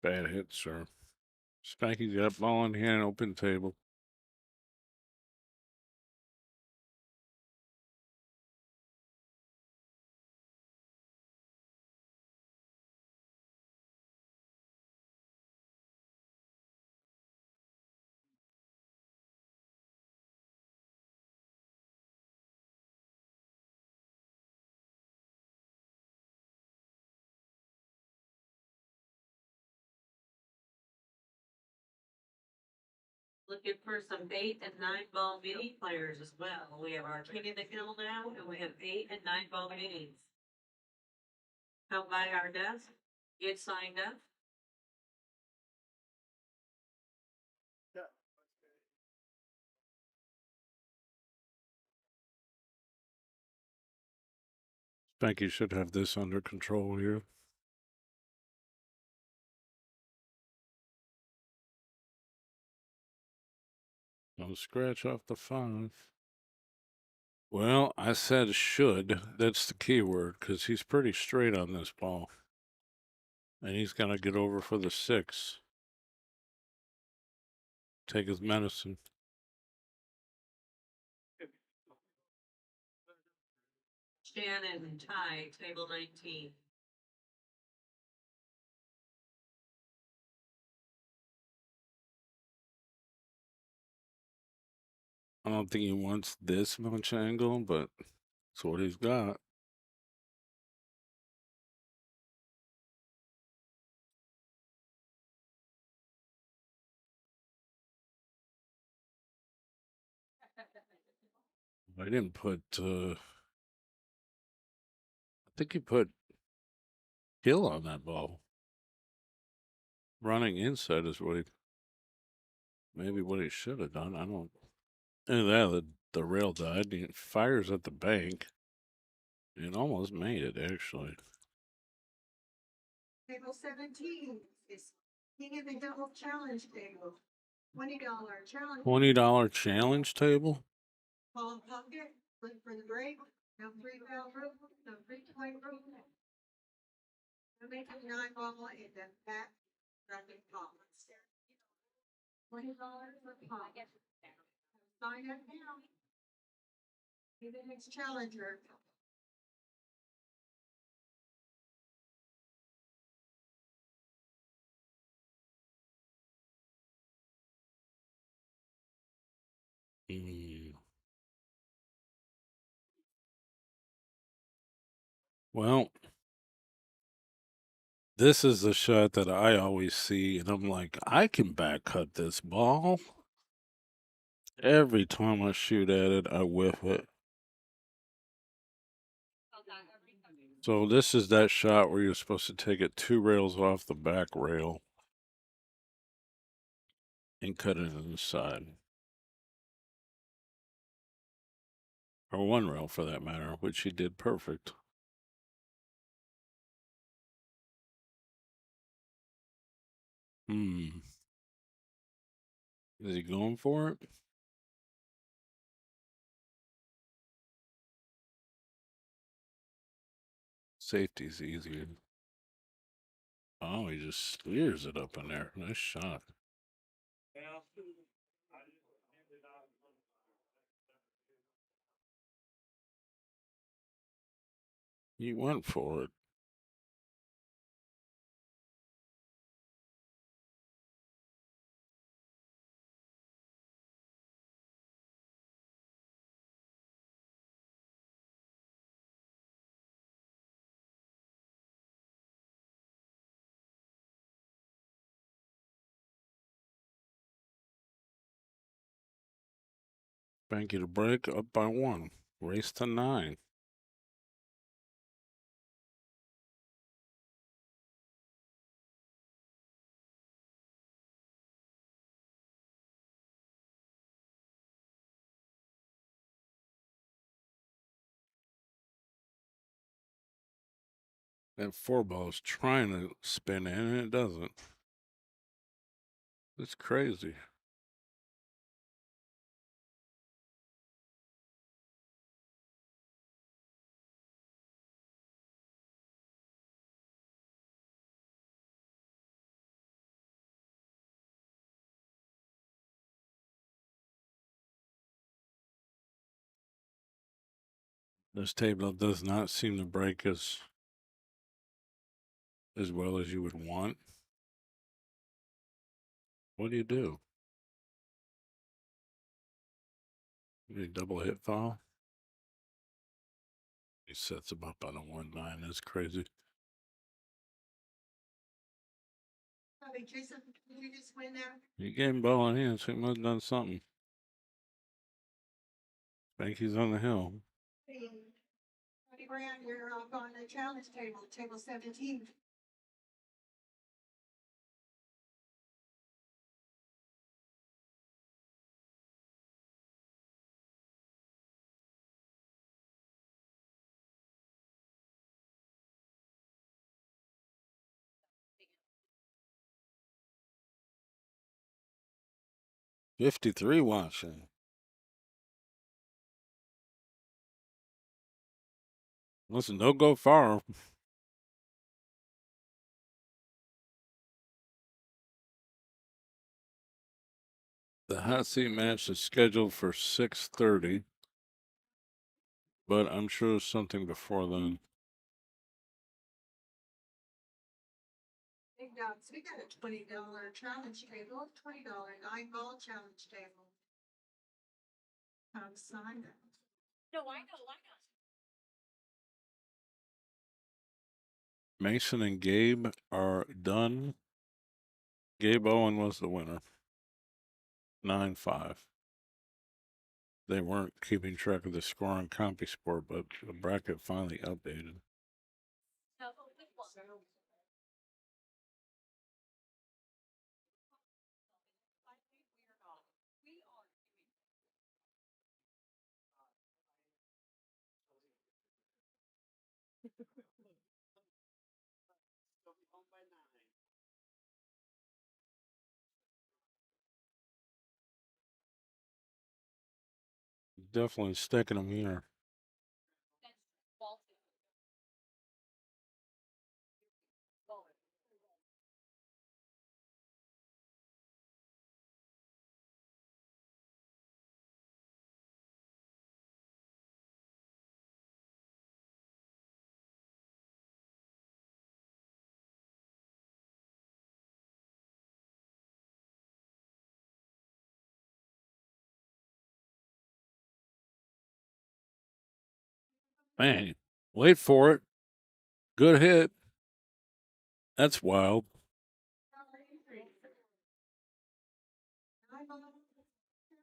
Bad hit, sir. Spanky's got ball in hand, open table. Looking for some 8 and 9-ball mini players as well. We have our King of the Hill now, and we have 8 and 9-ball minis. Come by our desk, get signed up. Spanky should have this under control here. Don't scratch off the 5. Well, I said should. That's the key word, because he's pretty straight on this ball. And he's going to get over for the 6. Take his medicine. Shannon and Ty, table 19. I don't think he wants this much angle, but that's what he's got. I didn't put, I think he put Hill on that ball. Running inside is what he, maybe what he should have done. I don't, and the rail died. He fires at the bank. It almost made it, actually. Table 17 is King of the Hill challenge table. $20 challenge. $20 challenge table? Call pocket, look for the break. No 3 foul rule. No 3-point rule. No making an eye on in the back. Bracket pop. $20 for pop. Sign up now. Be the next challenger. Well, this is the shot that I always see, and I'm like, I can back cut this ball. Every time I shoot at it, I whiff it. So this is that shot where you're supposed to take it 2 rails off the back rail and cut it in the side. Or one rail for that matter, which he did perfect. Is he going for it? Safety's easier. Oh, he just steers it up in there. Nice shot. He went for it. Banky to break up by 1. Race to 9. That 4 ball is trying to spin in and it doesn't. It's crazy. This table does not seem to break as well as you would want. What do you do? You double hit file? He sets him up on a 1-9. That's crazy. Probably Jason, did you just win there? He gave him ball in hand, so he must have done something. Banky's on the hill. 20 grand, you're up on the challenge table, table 17. $53 watching. Listen, don't go far. The hot seat match is scheduled for 6:30, but I'm sure there's something before then. Big dogs, we got a $20 challenge table, $20 9-ball challenge table. Come sign it. No, I know. Mason and Gabe are done. Gabe Owen was the winner. 9-5. They weren't keeping track of the score on CompuSport, but the bracket finally updated. Definitely sticking them here. Man, wait for it. Good hit. That's wild. 9-ball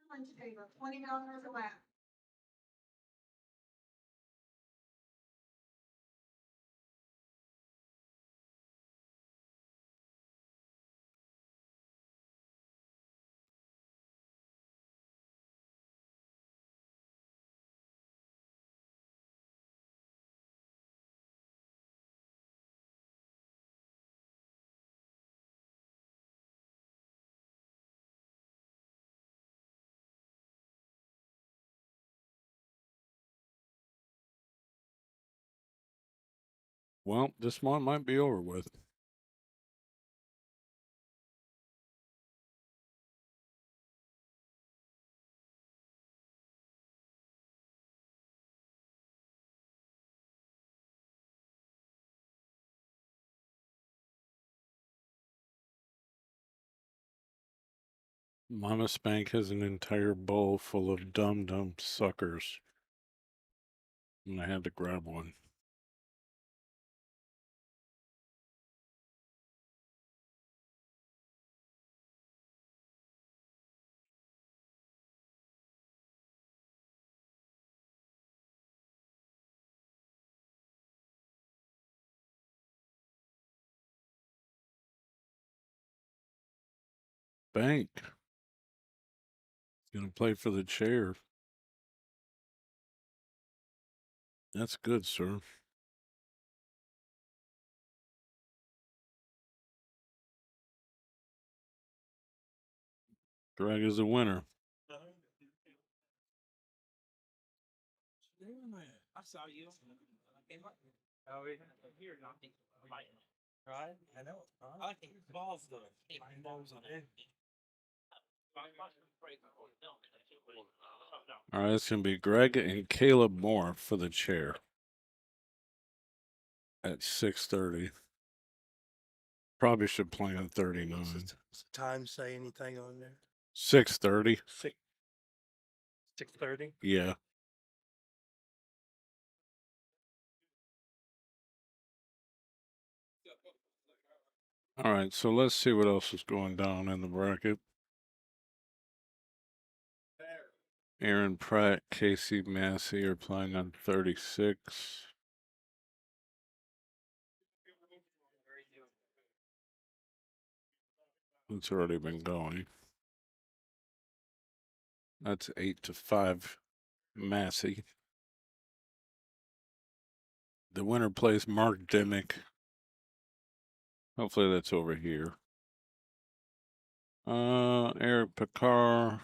challenge table, $20 a lap. Well, this one might be over with. Mama Spank has an entire bowl full of dum-dum suckers. And I had to grab one. Bank. Gonna play for the chair. That's good, sir. Greg is a winner. I saw you. Oh, yeah. Right? I know. I think balls though. Balls on it. All right, it's gonna be Greg and Caleb Moore for the chair at 6:30. Probably should play on 39. Does the time say anything on there? 6:30. 6:30. Yeah. All right, so let's see what else is going down in the bracket. Aaron Pratt, Casey Massey are playing on 36. It's already been going. That's 8-5 Massey. The winner plays Mark Dimmick. Hopefully that's over here. Eric Picard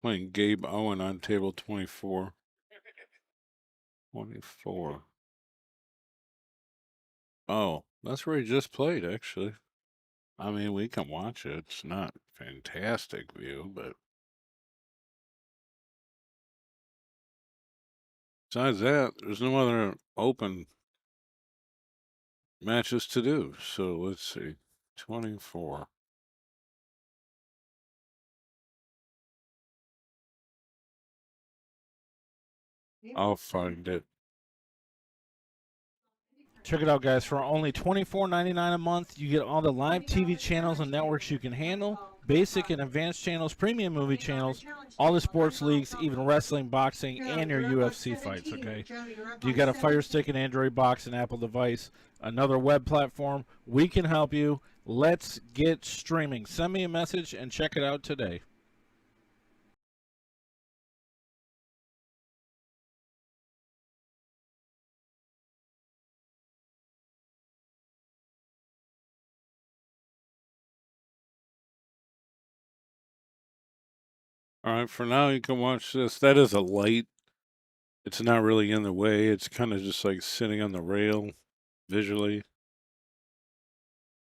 playing Gabe Owen on table 24. 24. Oh, that's where he just played, actually. I mean, we can watch it. It's not fantastic view, but besides that, there's no other open matches to do. So let's see. 24. I'll find it. Check it out, guys. For only $24.99 a month, you get all the live TV channels and networks you can handle, basic and advanced channels, premium movie channels, all the sports leagues, even wrestling, boxing, and your UFC fights, okay? Do you got a Fire Stick, an Android box, an Apple device, another web platform? We can help you. Let's get streaming. Send me a message and check it out today. All right, for now, you can watch this. That is a light. It's not really in the way. It's kind of just like sitting on the rail visually.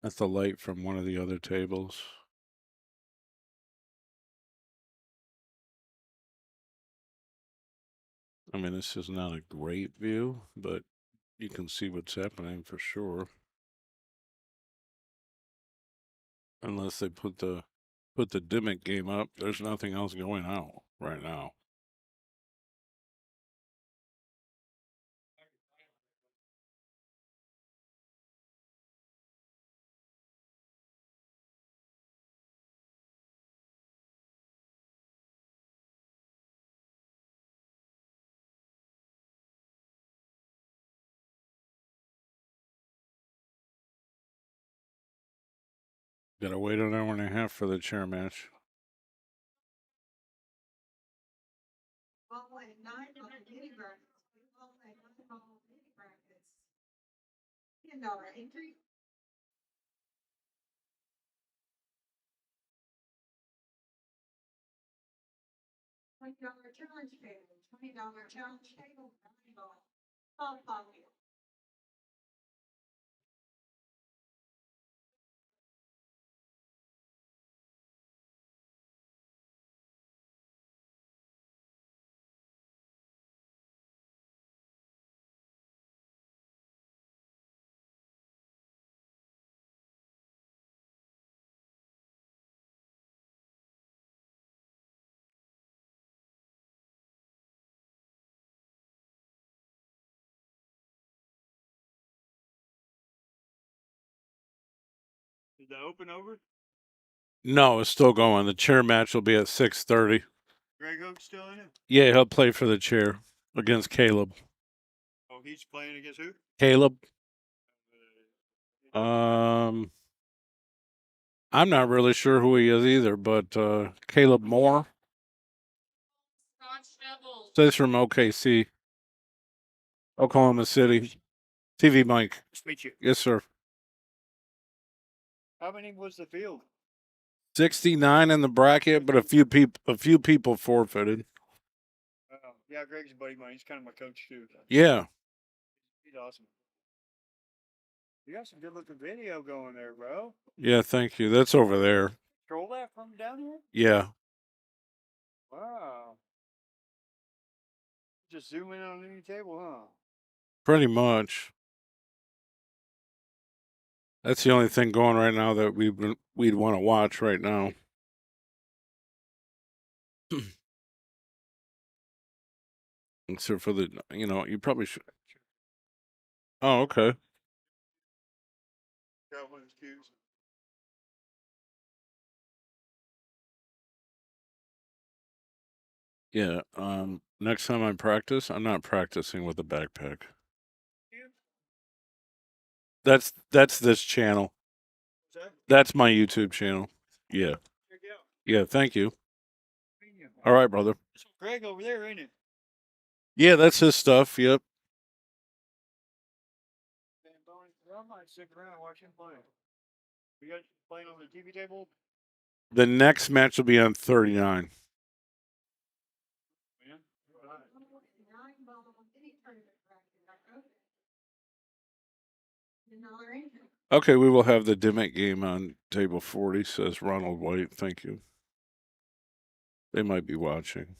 That's the light from one of the other tables. I mean, this is not a great view, but you can see what's happening for sure. Unless they put the Dimmick game up, there's nothing else going out right now. Gotta wait an hour and a half for the chair match. Ball and 9-ball mini brackets. Ball and 9-ball mini brackets. $10 entry. $20 challenge table, $20 challenge table, 9-ball. softball. Is that open over? No, it's still going. The chair match will be at 6:30. Greg Hogue still in it? Yeah, he'll play for the chair against Caleb. Oh, he's playing against who? Caleb. I'm not really sure who he is either, but Caleb Moore Scotch Devils. says from OKC, Oklahoma City. TV Mike. Nice to meet you. Yes, sir. How many was the field? 69 in the bracket, but a few people forfeited. Yeah, Greg's a buddy of mine. He's kind of my coach too. Yeah. He's awesome. You got some good looking video going there, bro. Yeah, thank you. That's over there. Control that from down here? Yeah. Wow. Just zoom in on any table, huh? Pretty much. That's the only thing going right now that we'd want to watch right now. Except for the, you probably should. Oh, okay. Got one of his cues. Yeah. Next time I practice, I'm not practicing with a backpack. That's this channel. What's that? That's my YouTube channel. Yeah. Check it out. Yeah. Thank you. All right, brother. That's Greg over there, ain't it? Yeah, that's his stuff. Yep. I might stick around and watch him play. You guys playing on the TV table? The next match will be on 39. Yeah. Right. 9-ball mini tournament bracket. Another income. Okay, we will have the Dimmick game on table 40, says Ronald White. Thank you. They might be watching.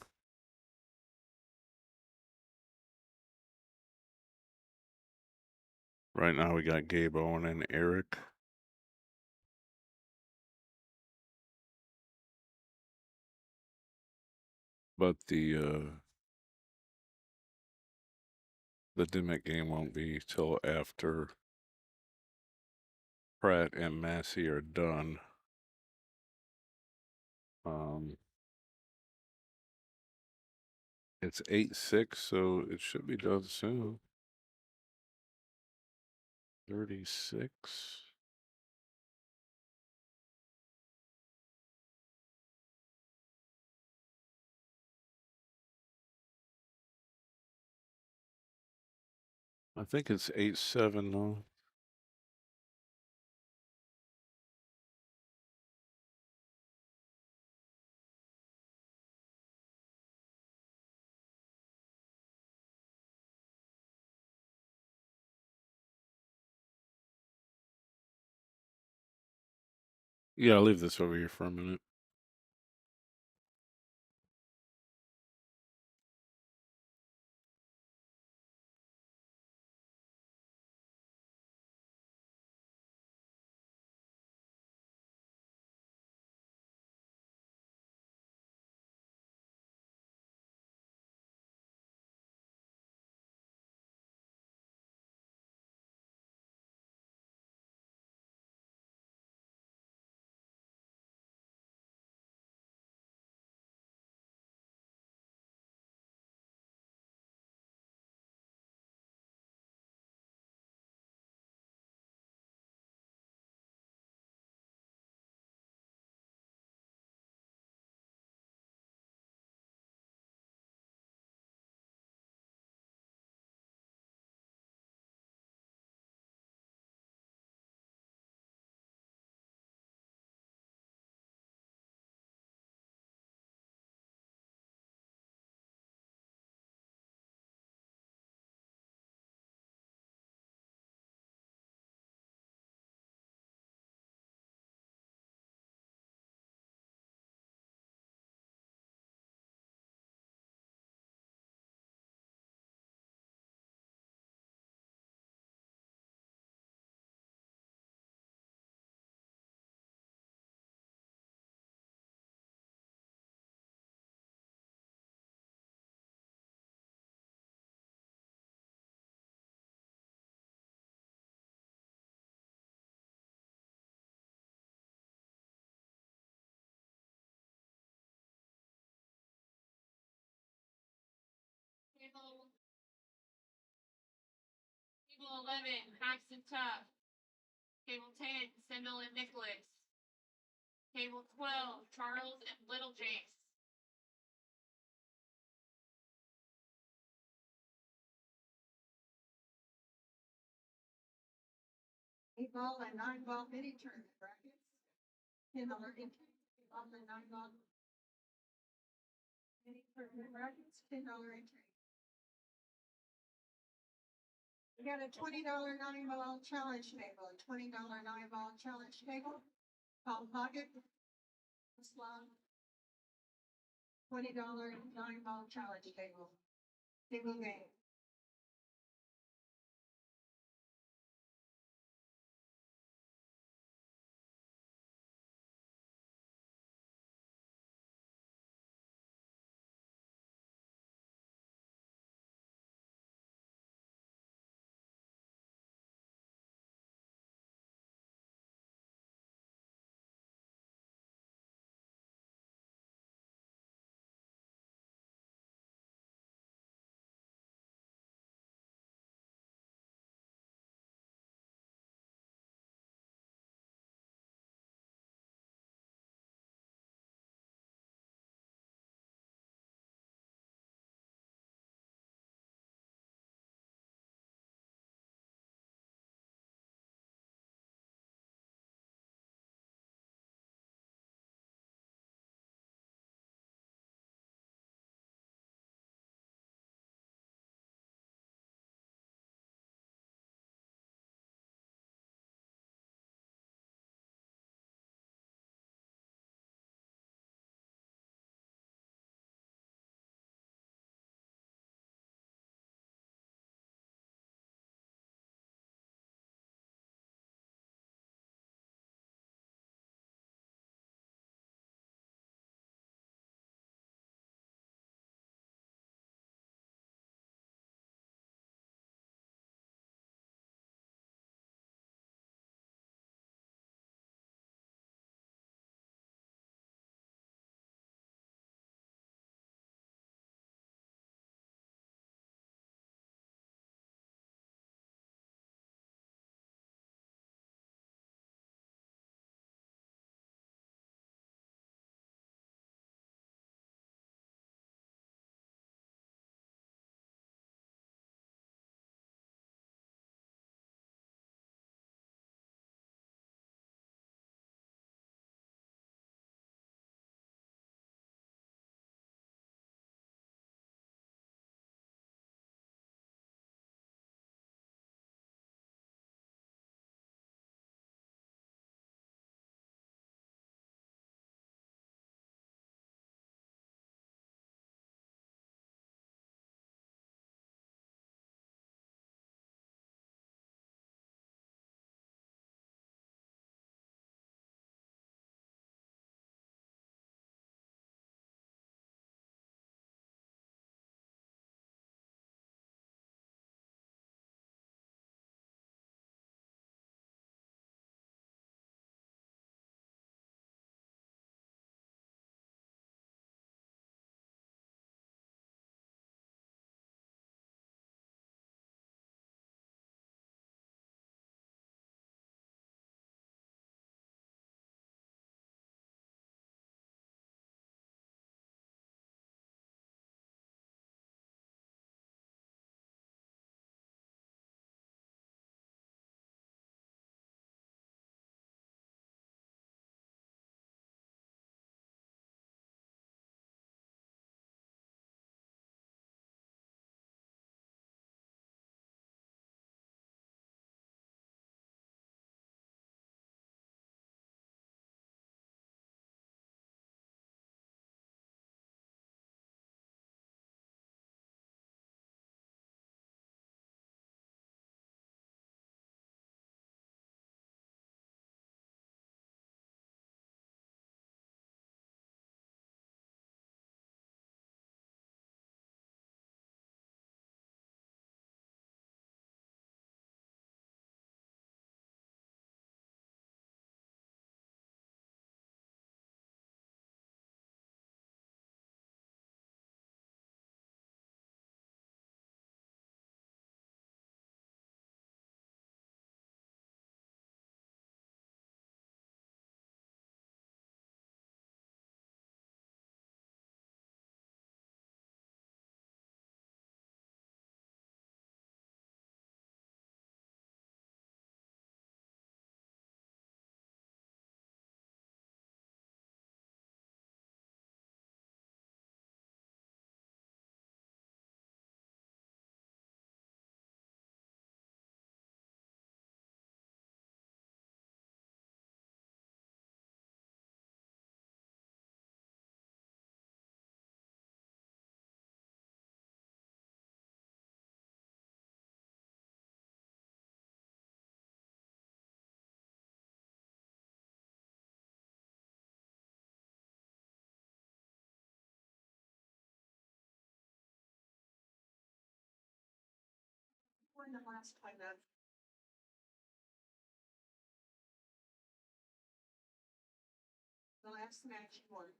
Right now we got Gabe Owen and Eric. But the Dimmick game won't be till after Pratt and Massey are done. It's 8-6, so it should be done soon. 36. I think it's 8-7 though. Yeah, I'll leave this over here for a minute. Cable 11, Paxton Tuff. Cable 10, Sindel and Nicholas. Cable 12, Charles and Little Jace. Eight ball and nine ball mini tournament brackets. $10 entry. Eight ball and nine ball. Mini tournament brackets, $10 entry. We got a $20 nine ball challenge table, a $20 nine ball challenge table. Called pocket. Slot. $20 nine ball challenge table. Table game. won the last time that. The last match you won.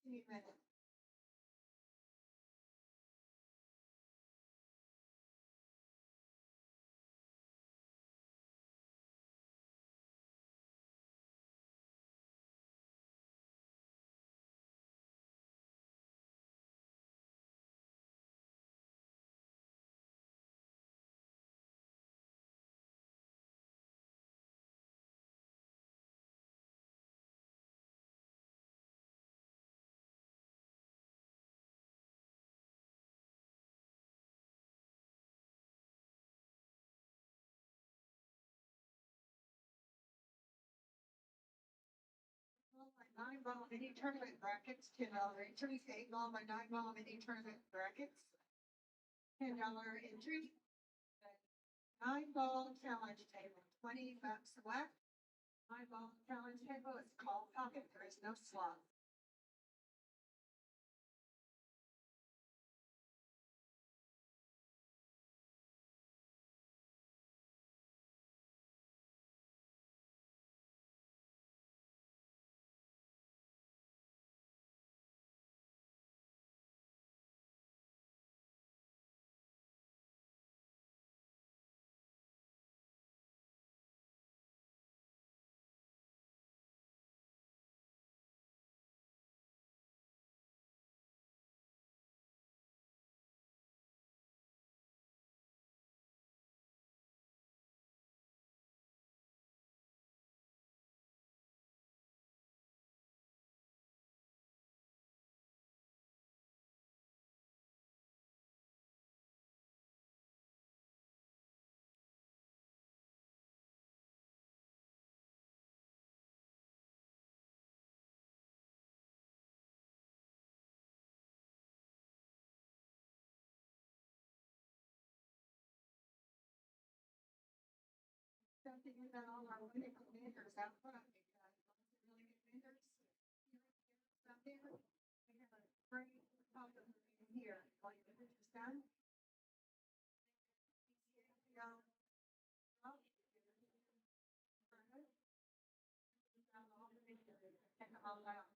Steven. Nine ball mini tournament brackets, $10 entry, 8 ball by 9 ball mini tournament brackets, $10 entry. 9 ball challenge table, $20 whack. 9 ball challenge table is called pocket, there is no slot. Don't think that all our winning commanders out front, because really good vendors. Out there, we have a great problem here, like the vendors done. Yeah. Well, and all out.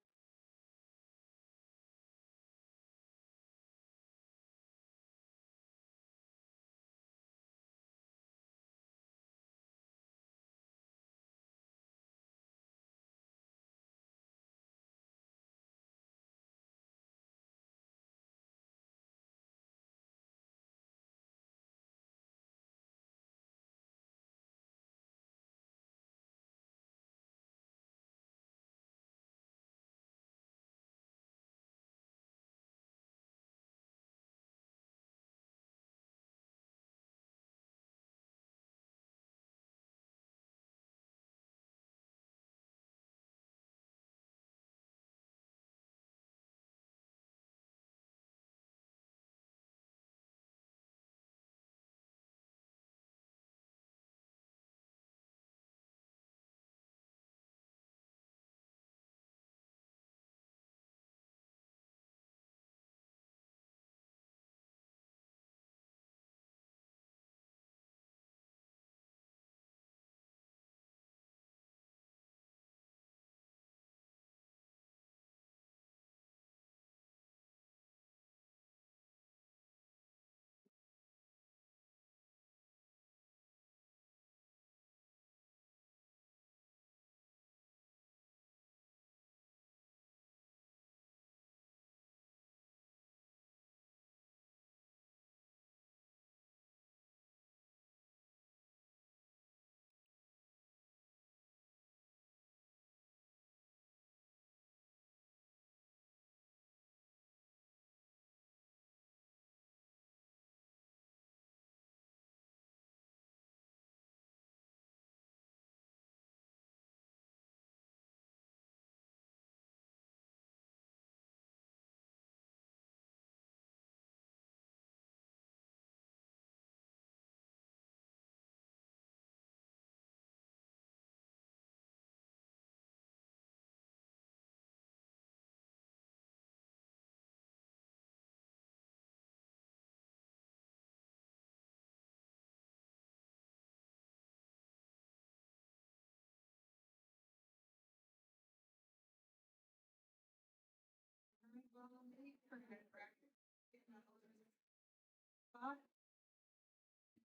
spot.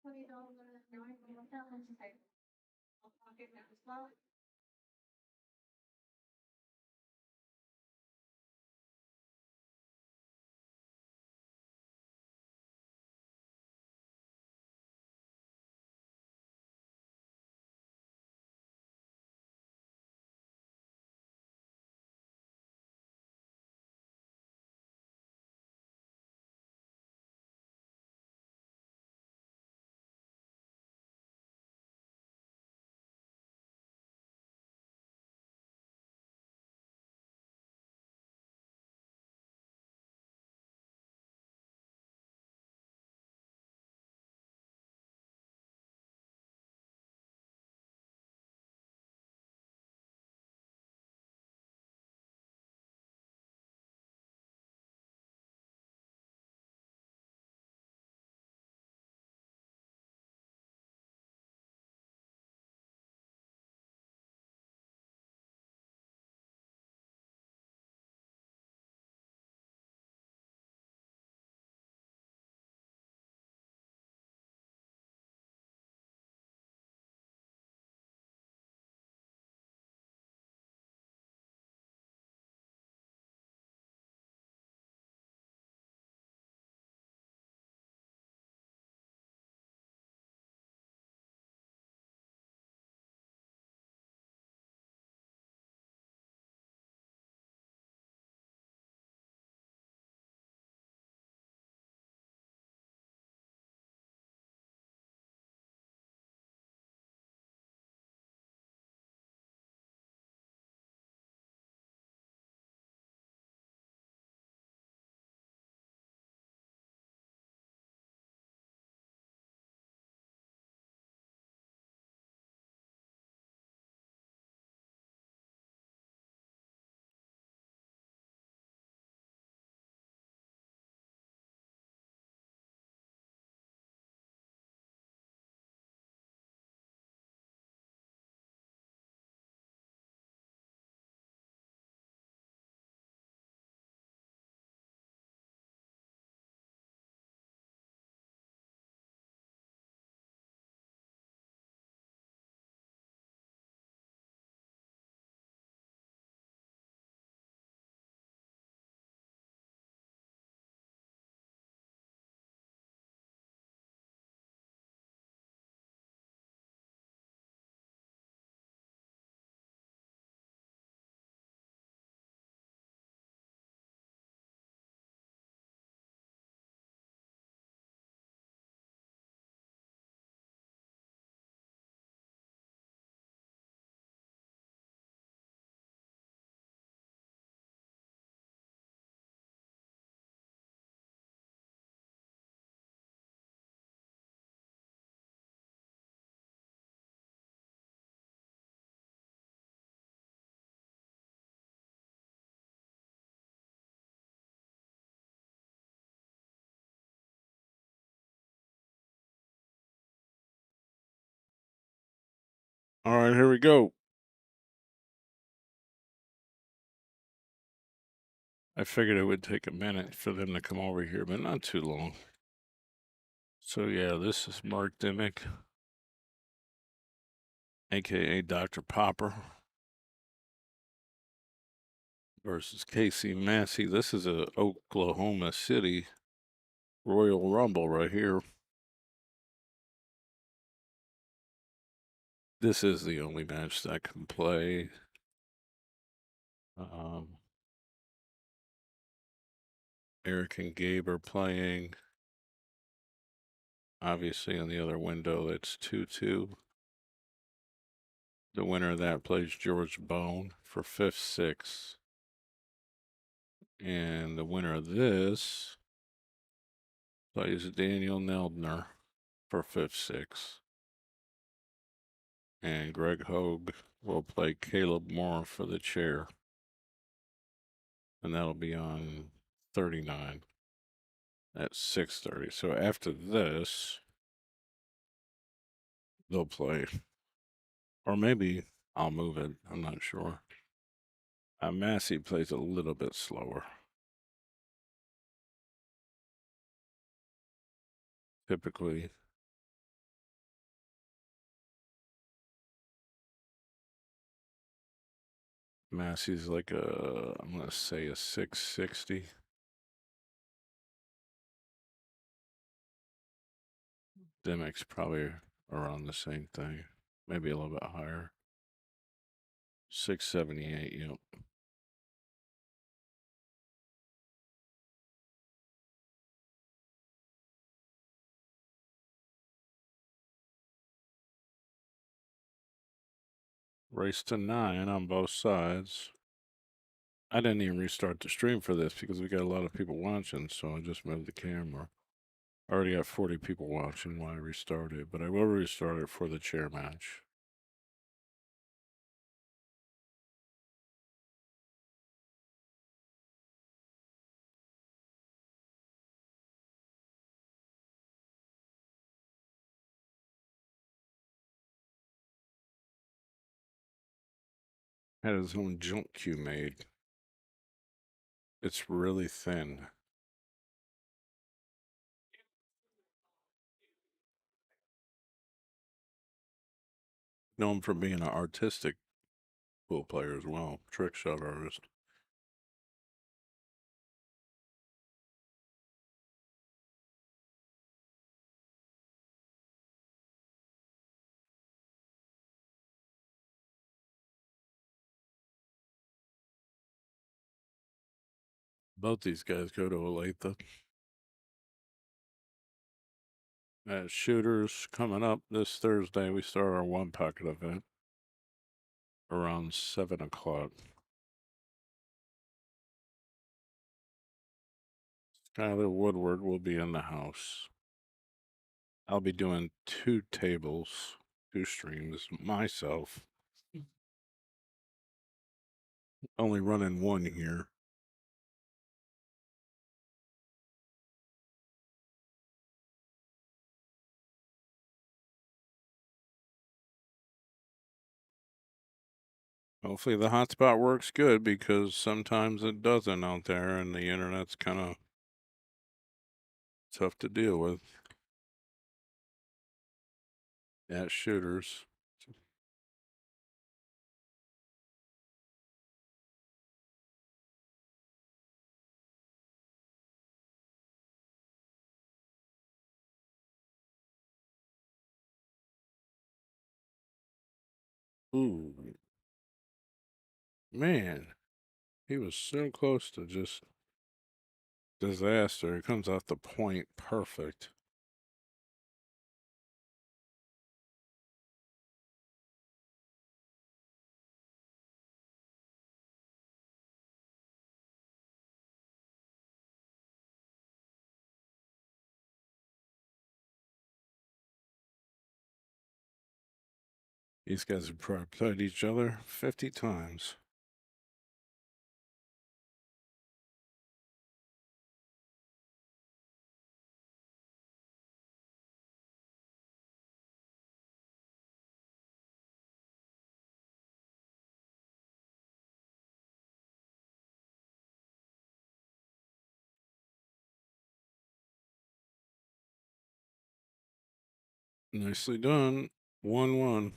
$20 9-ball challenge table. I'll pocket that spot. All right, here we go. I figured it would take a minute for them to come over here, but not too long. So yeah, this is Mark Dimmick, aka Dr. Popper, versus Casey Massey. This is a Oklahoma City Royal Rumble right here. This is the only match that I can play. Eric and Gabe are playing. Obviously, in the other window, it's 2-2. The winner of that plays George Bone for 5th, 6th. And the winner of this plays Daniel Neldner for 5th, 6th. And Greg Hogue will play Caleb Moore for the chair. And that'll be on 39 at 6:30. So after this, they'll play. Or maybe I'll move it. I'm not sure. Massey plays a little bit slower. typically. Massey's like I'm gonna say a 660. Dimmick's probably around the same thing, maybe a little bit higher. 678, yep. Race to 9 on both sides. I didn't even restart the stream for this because we got a lot of people watching, so I just moved the camera. I already got 40 people watching when I restart it, but I will restart it for the chair match. Had his own jump cue made. It's really thin. Known for being an artistic pool player as well, trick shot artist. Both these guys go to Olathe. Shooters coming up this Thursday. We start our 1 pocket event around 7 o'clock. Skylar Woodward will be in the house. I'll be doing 2 tables, 2 streams myself. Only running 1 here. Hopefully the hotspot works good because sometimes it doesn't out there and the internet's kind of tough to deal with. At shooters. Ooh. Man, he was so close to just disaster. It comes off the point perfect. These guys have probably played each other 50 times. Nicely done. 1-1.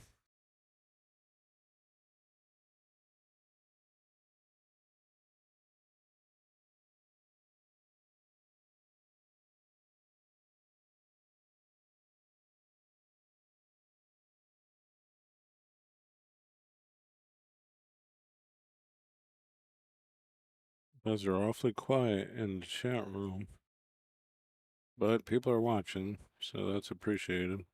Those are awfully quiet in the chat room. But people are watching, so that's appreciated.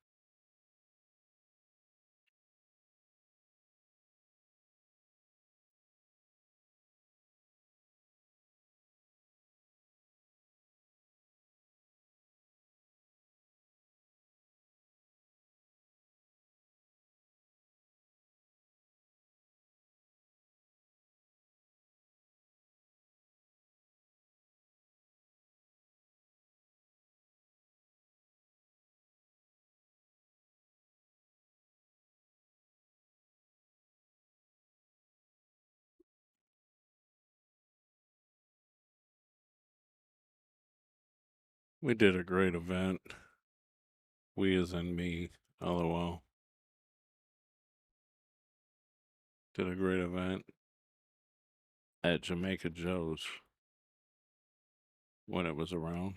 We did a great event. We as in me, LOL. Did a great event at Jamaica Joe's when it was around.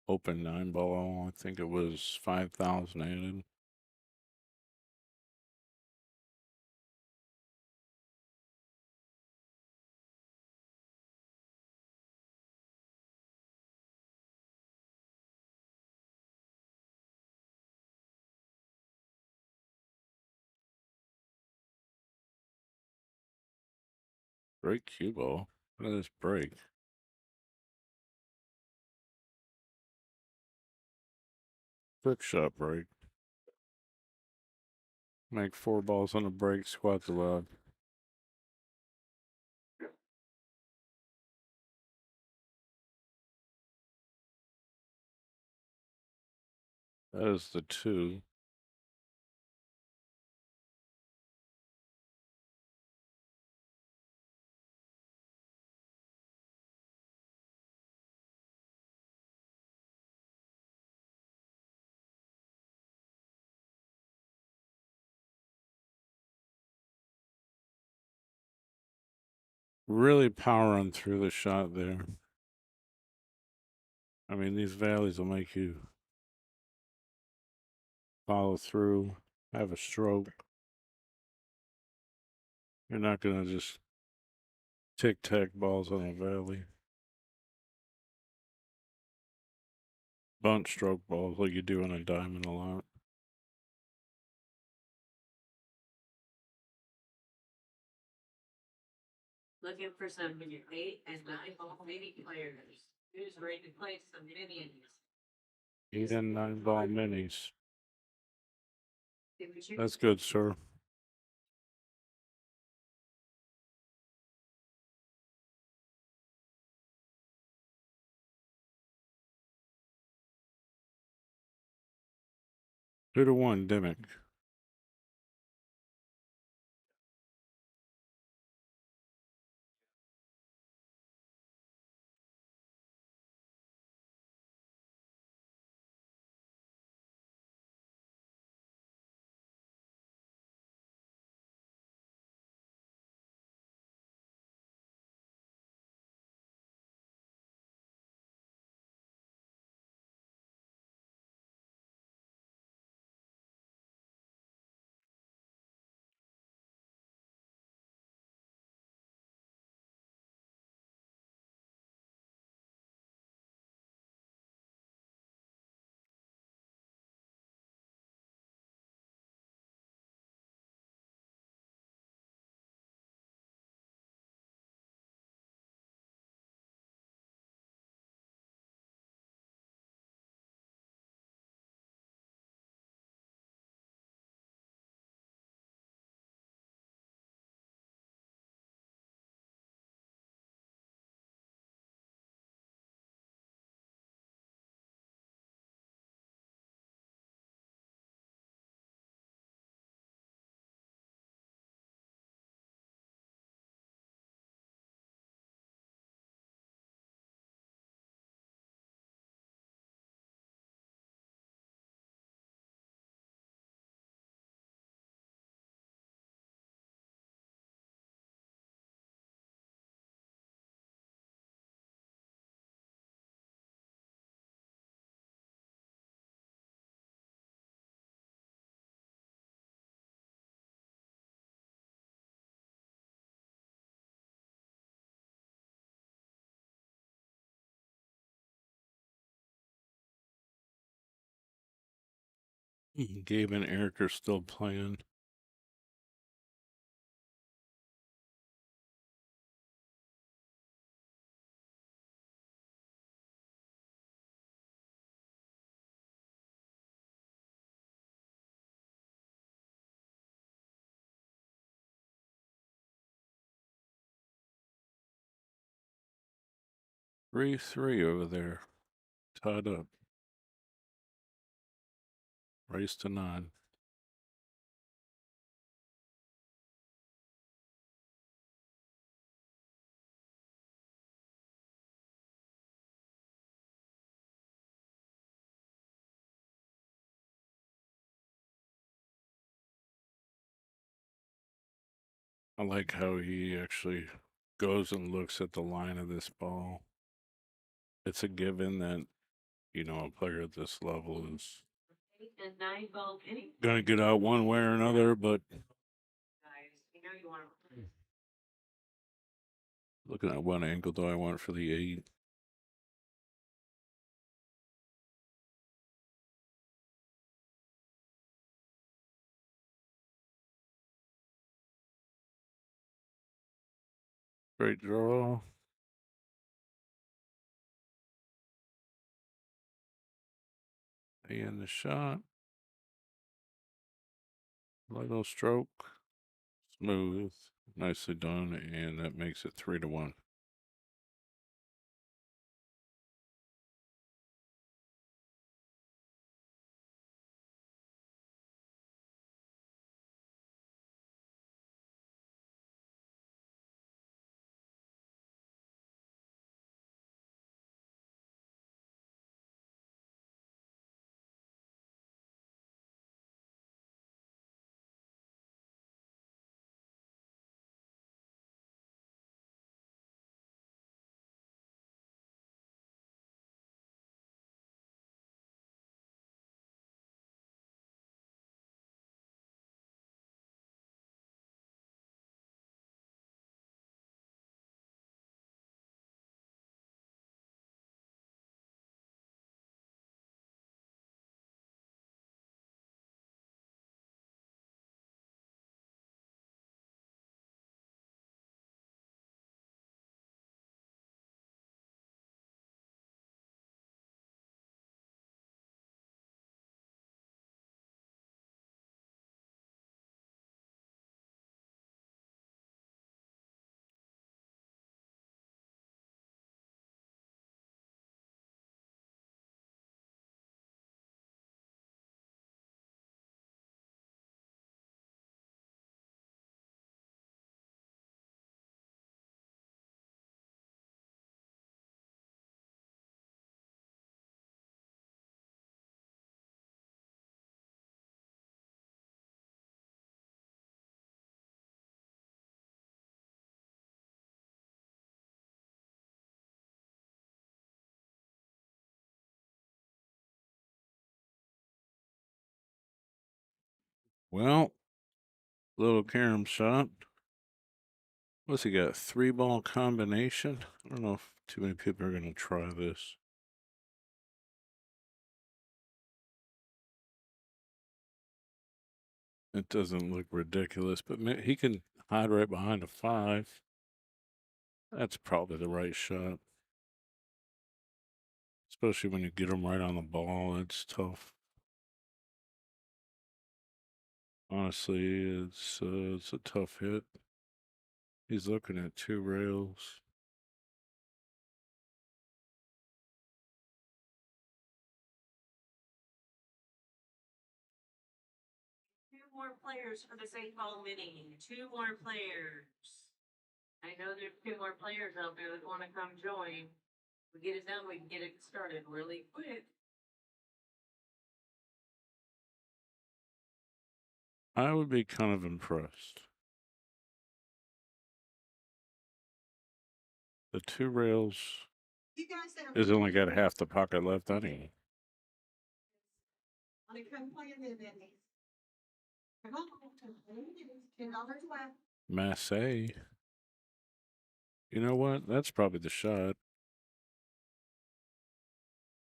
Open 9-ball, I think it was 5,000 added. Great cue ball. Look at this break. Quick shot break. Make 4 balls on a break, squat the log. That is the 2. Really powering through the shot there. I mean, these valleys will make you follow through, have a stroke. You're not going to just tic-tac balls on a valley. Bunt stroke balls like you do on a diamond a lot. Looking for some 8 and 9 ball mini players. Who's ready to play some minions? 8 and 9-ball minis. See what you- That's good, sir. Two to 1, Dimmick. Gabe and Eric are still playing. Three over there. Tied up. Race to 9. I like how he actually goes and looks at the line of this ball. It's a given that, you know, a player at this level is 8 and 9 ball mini. gonna get out one way or another, but Guys, you know you want to. looking at what angle do I want for the 8? Great draw. And the shot. Little stroke. Smooth. Nicely done. And that makes it 3-1. Well, little carom shot. What's he got? 3-ball combination? I don't know if too many people are going to try this. It doesn't look ridiculous, but he can hide right behind a 5. That's probably the right shot. Especially when you get him right on the ball. It's tough. Honestly, it's a tough hit. He's looking at 2 rails. Two more players for this 8 ball mini. 2 more players. I know there's 2 more players out there that want to come join. We get it done, we can get it started really quick. I would be kind of impressed. The 2 rails You guys that is only got half the pocket left anyway. want to come play in the mini. Come on, $10 left. Massey. You know what? That's probably the shot.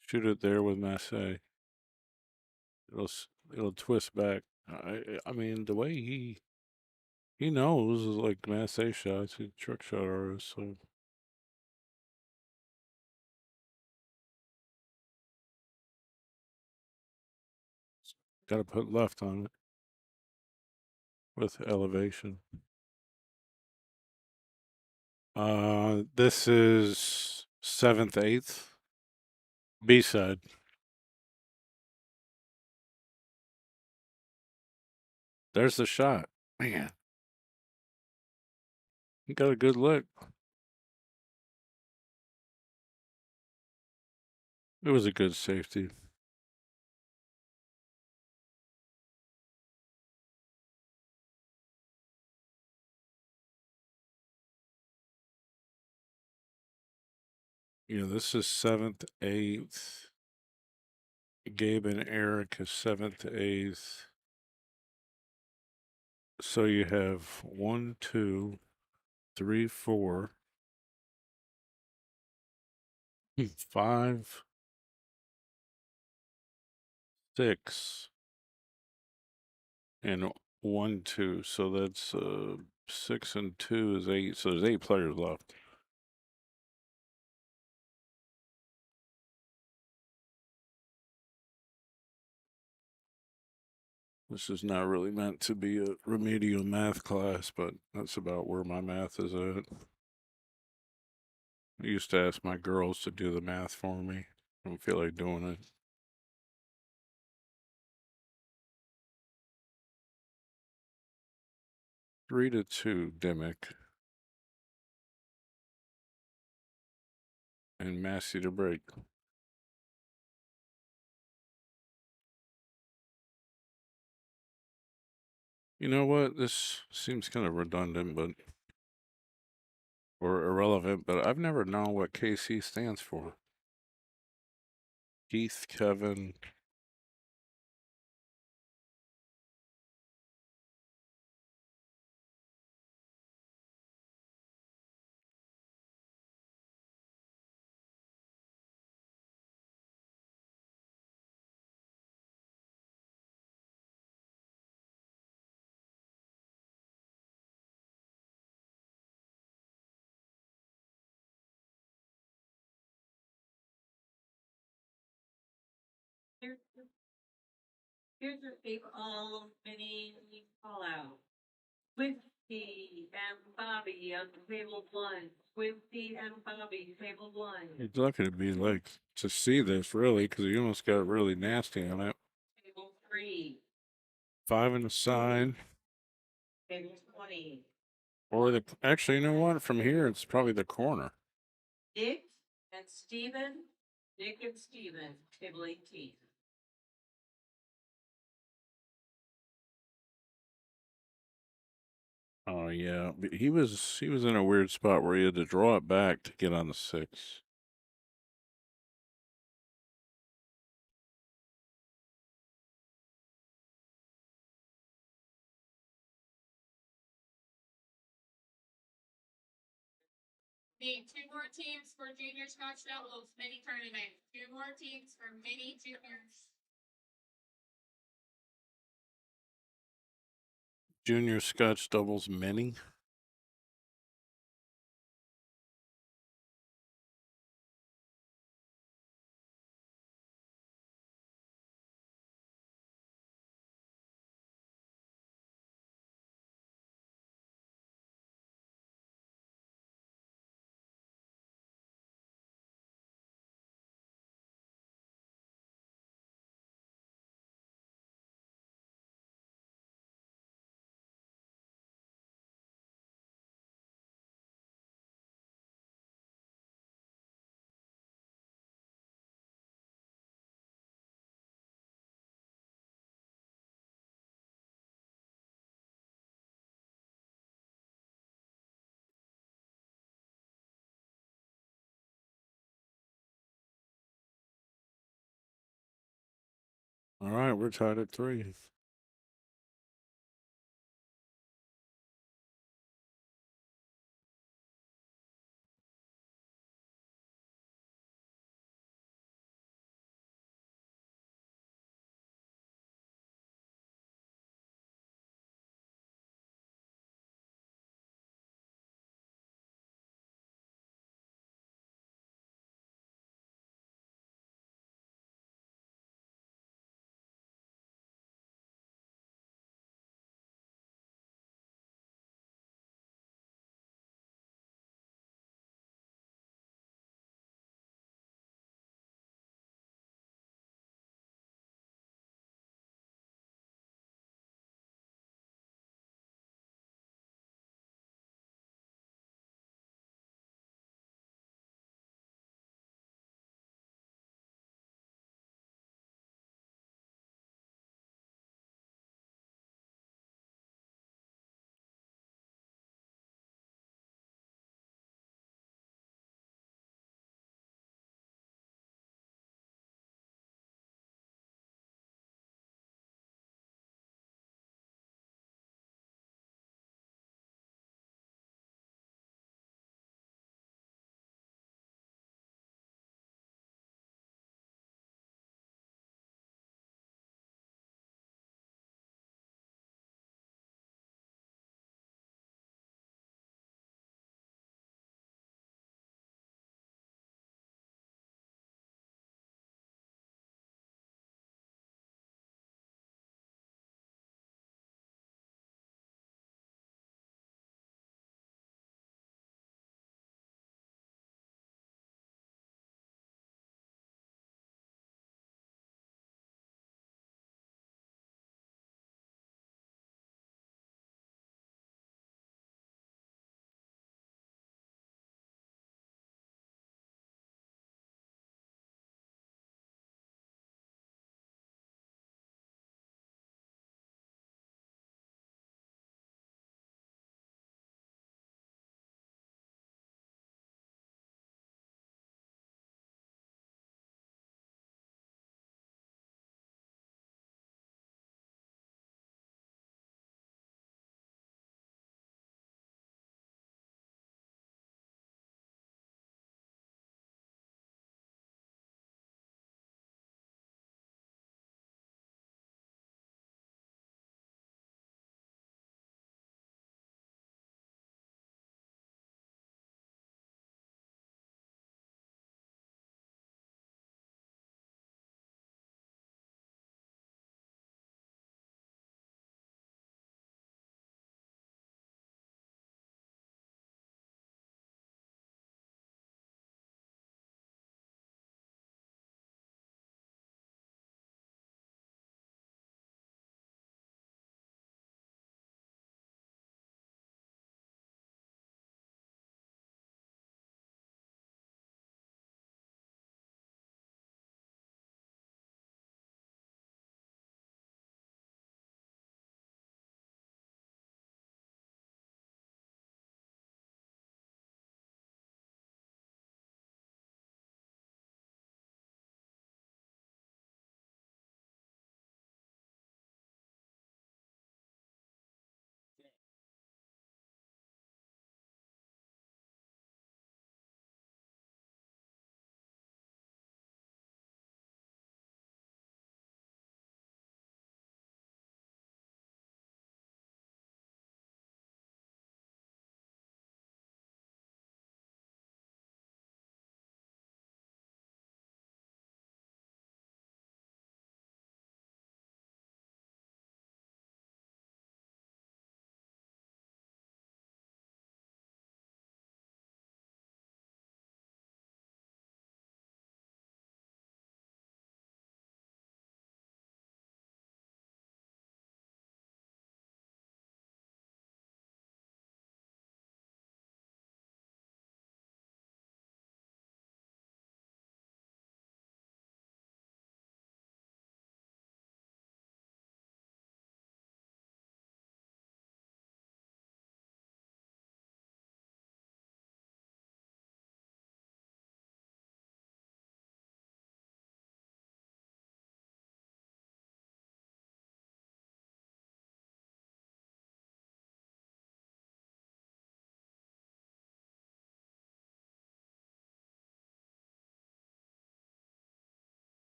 Shoot it there with Massey. It'll twist back. I mean, the way he knows is like Massey shots. He's a trick shot artist, so. Got to put left on it with elevation. This is 7th, 8th. B side. There's the shot. Man. He got a good look. It was a good safety. Yeah, this is 7th, 8th. Gabe and Eric is 7th, 8th. So you have 1, 2, 3, 4, 5, 6, and 1, 2. So that's 6 and 2 is 8. So there's 8 players left. This is not really meant to be a remedial math class, but that's about where my math is at. I used to ask my girls to do the math for me. I don't feel like doing it. Three to 2, Dimmick. And Massey to break. You know what? This seems kind of redundant, but or irrelevant, but I've never known what KC stands for. Keith, Kevin. Here's your paper all mini call out. Swifty and Bobby on table 1. Swifty and Bobby, table 1. It's lucky to be like to see this really, because you almost got really nasty on it. Table 3. 5 in the side. Table 20. Or the actually, you know what? From here, it's probably the corner. Nick and Steven. Nick and Steven, table 18. Oh yeah, but he was in a weird spot where he had to draw it back to get on the 6. Need 2 more teams for junior Scotch Doubles mini tournament. 2 more teams for mini juniors. Junior Scotch doubles mini. All right, we're tied at 3.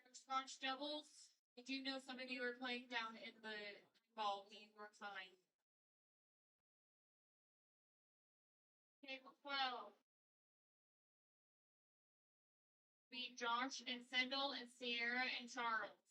for scotch doubles. I do know some of you are playing down in the ball game one time. Table 12. Meet Josh and Sendel and Sierra and Charles.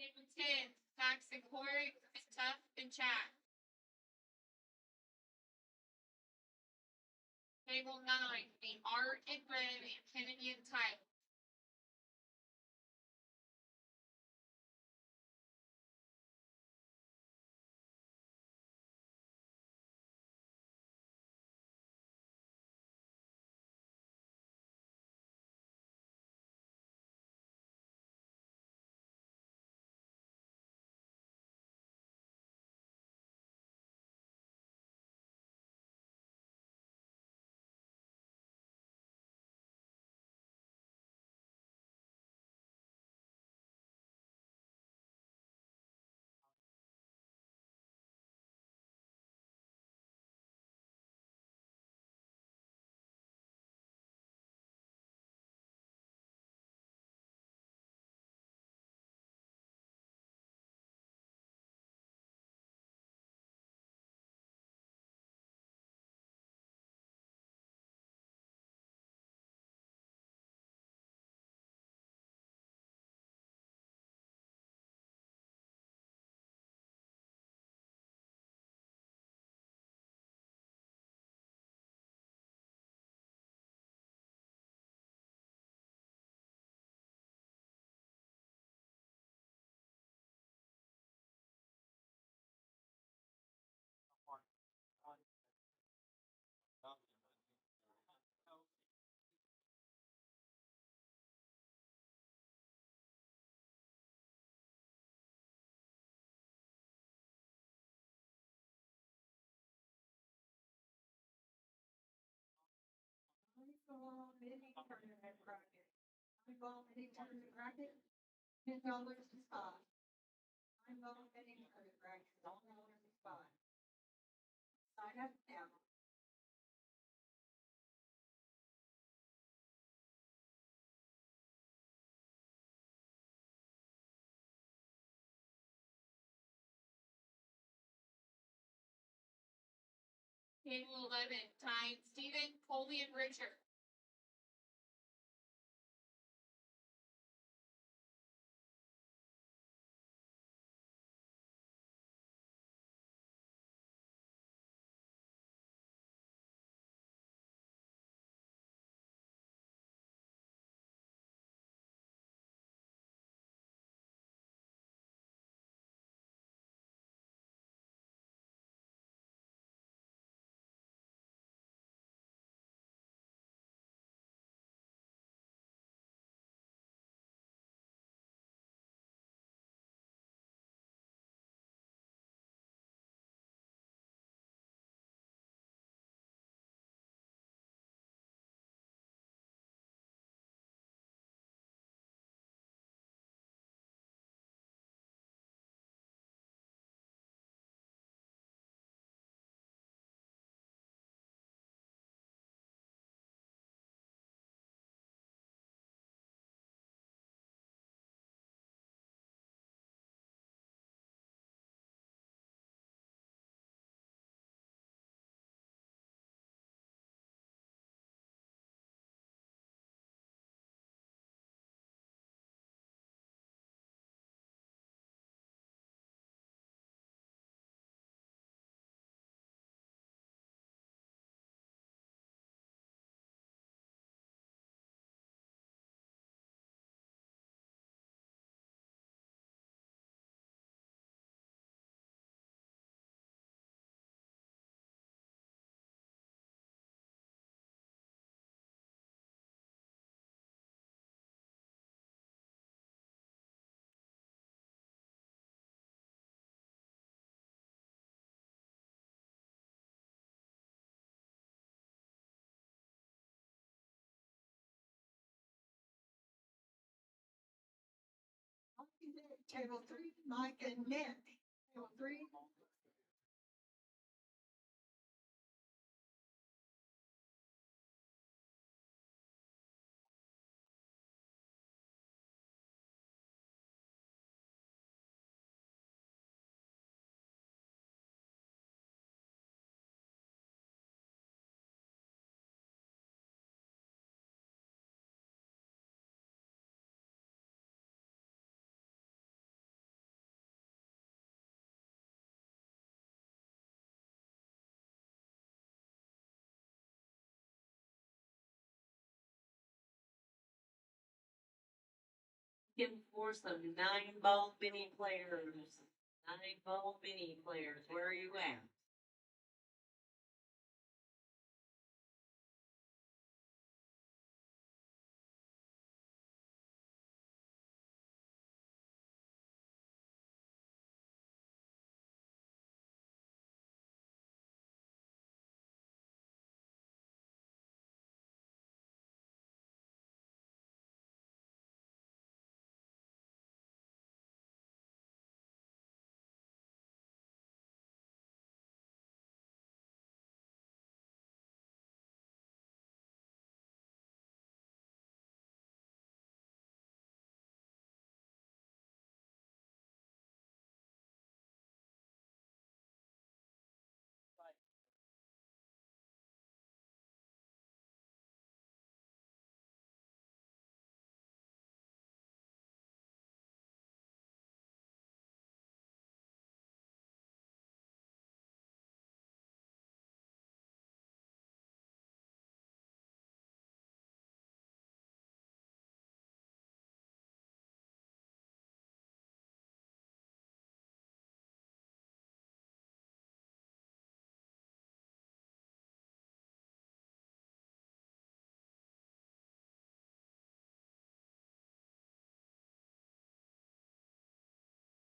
Table 10. Max and Corey and Tough and Chat. Table 9. The Art and Red and Kennedy and Tyler. $10 mini tournament bracket. $10 mini tournament bracket, $10 a spot. $9 mini tournament bracket, $10 a spot. Sign up now. Table 11. Time Stephen, Colby, and Richard. Table 3, Mike and Nick. Table 3. Looking for some 9-ball mini players. 9-ball mini players. Where are you at?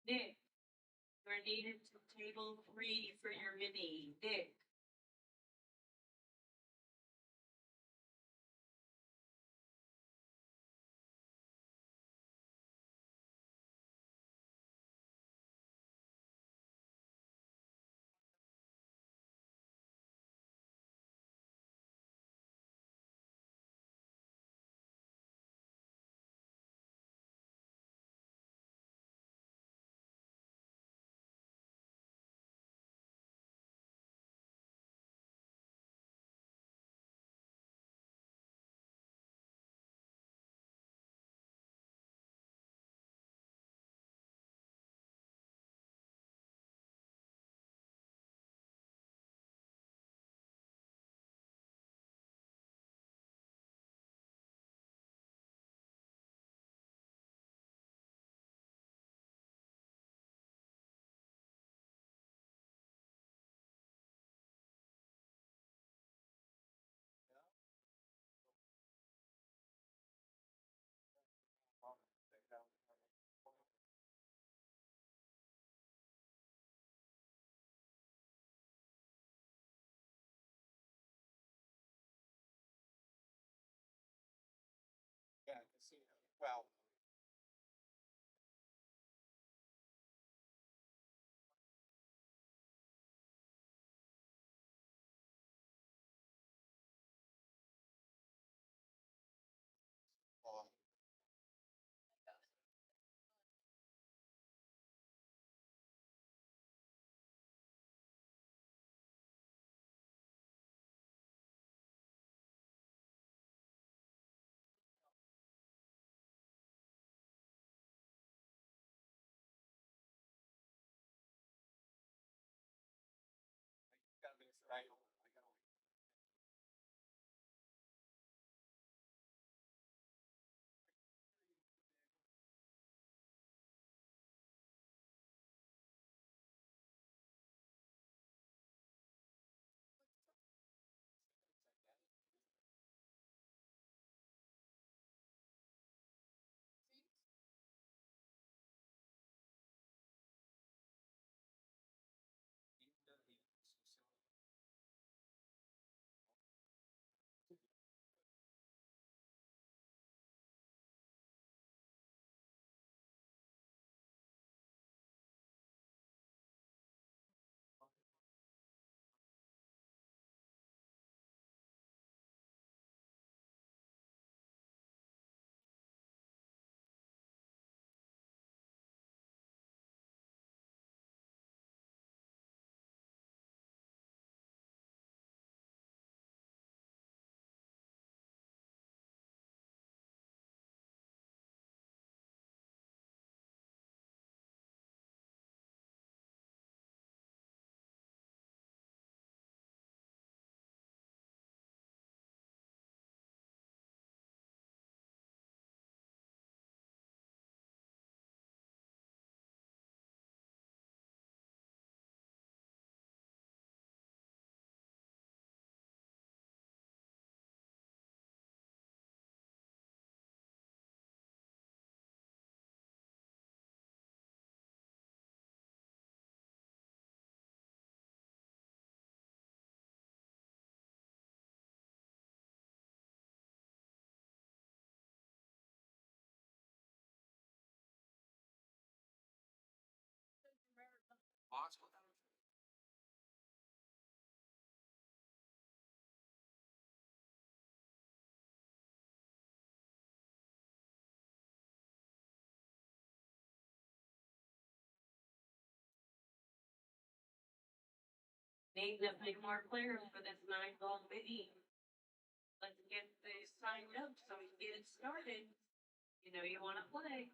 Nick, you're needed to table 3 for your mini. Nick. Yeah, I can see it. Well. Gotta be right. I gotta wait. Need definitely more players for this 9-ball mini. Let's get this signed up so we can get it started. You know you wanna play.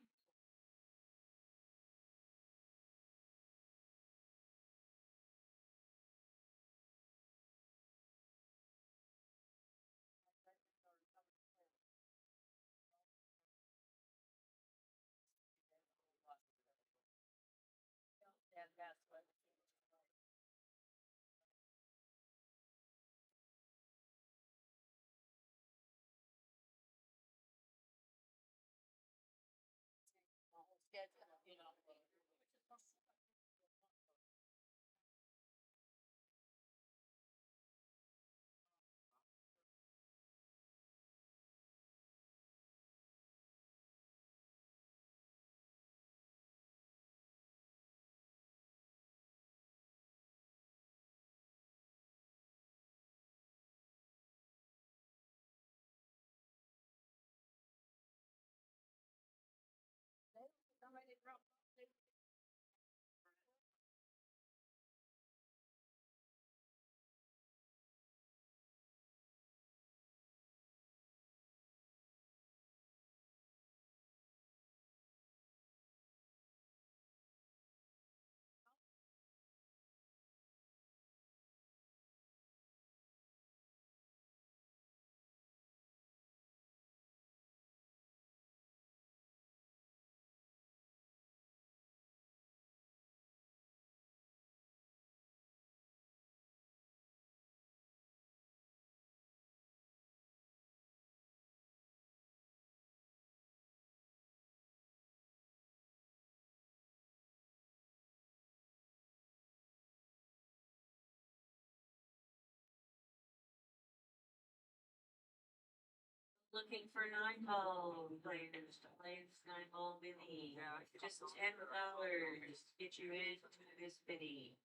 Looking for 9-ball players to play this 9-ball mini. Just $10 to get you into this mini.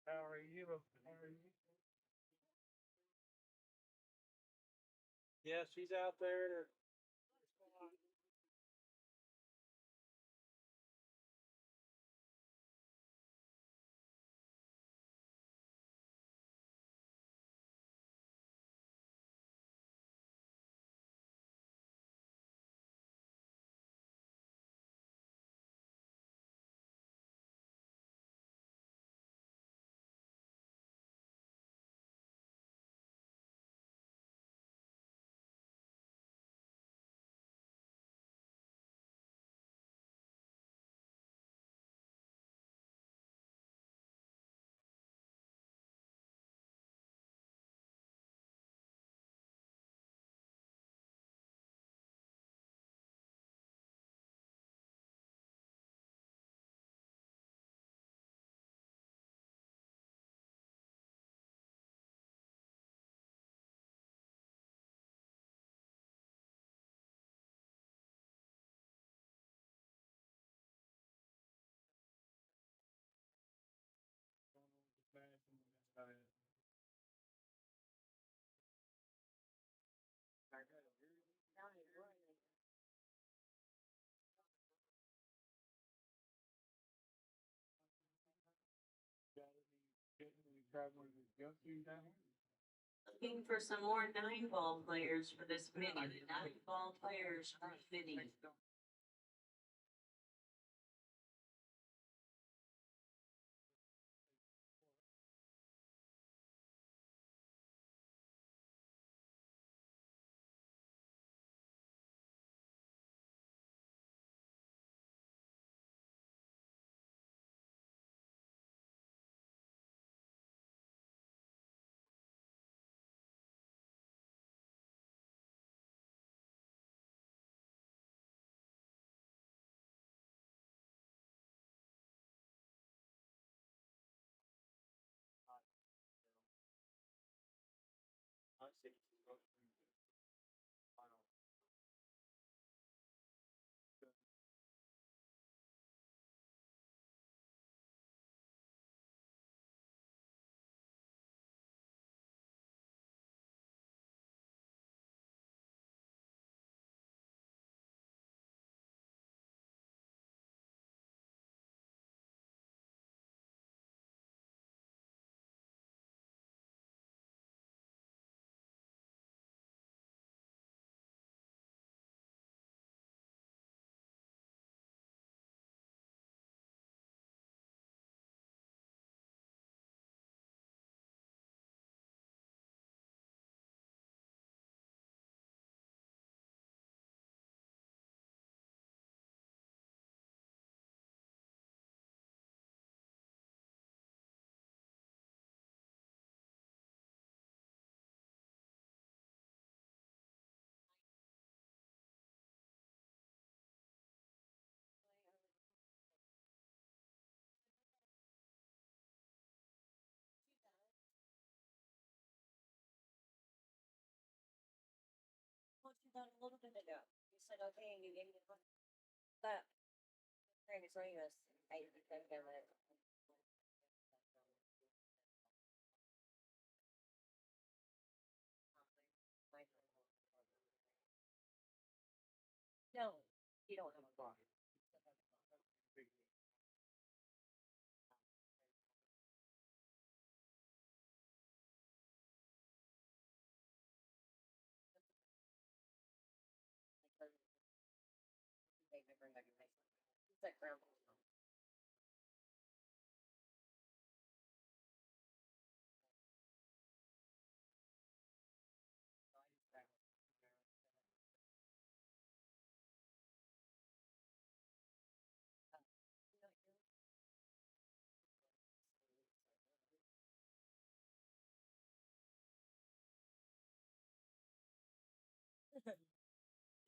How are you? How are you? Yeah, she's out there. Looking for some more 9-ball players for this mini. The 9-ball players for mini. What you done a little bit ago? You said okay, and you gave me that. Previous ring was 8 minutes. No, you don't have a bar. It's like ground.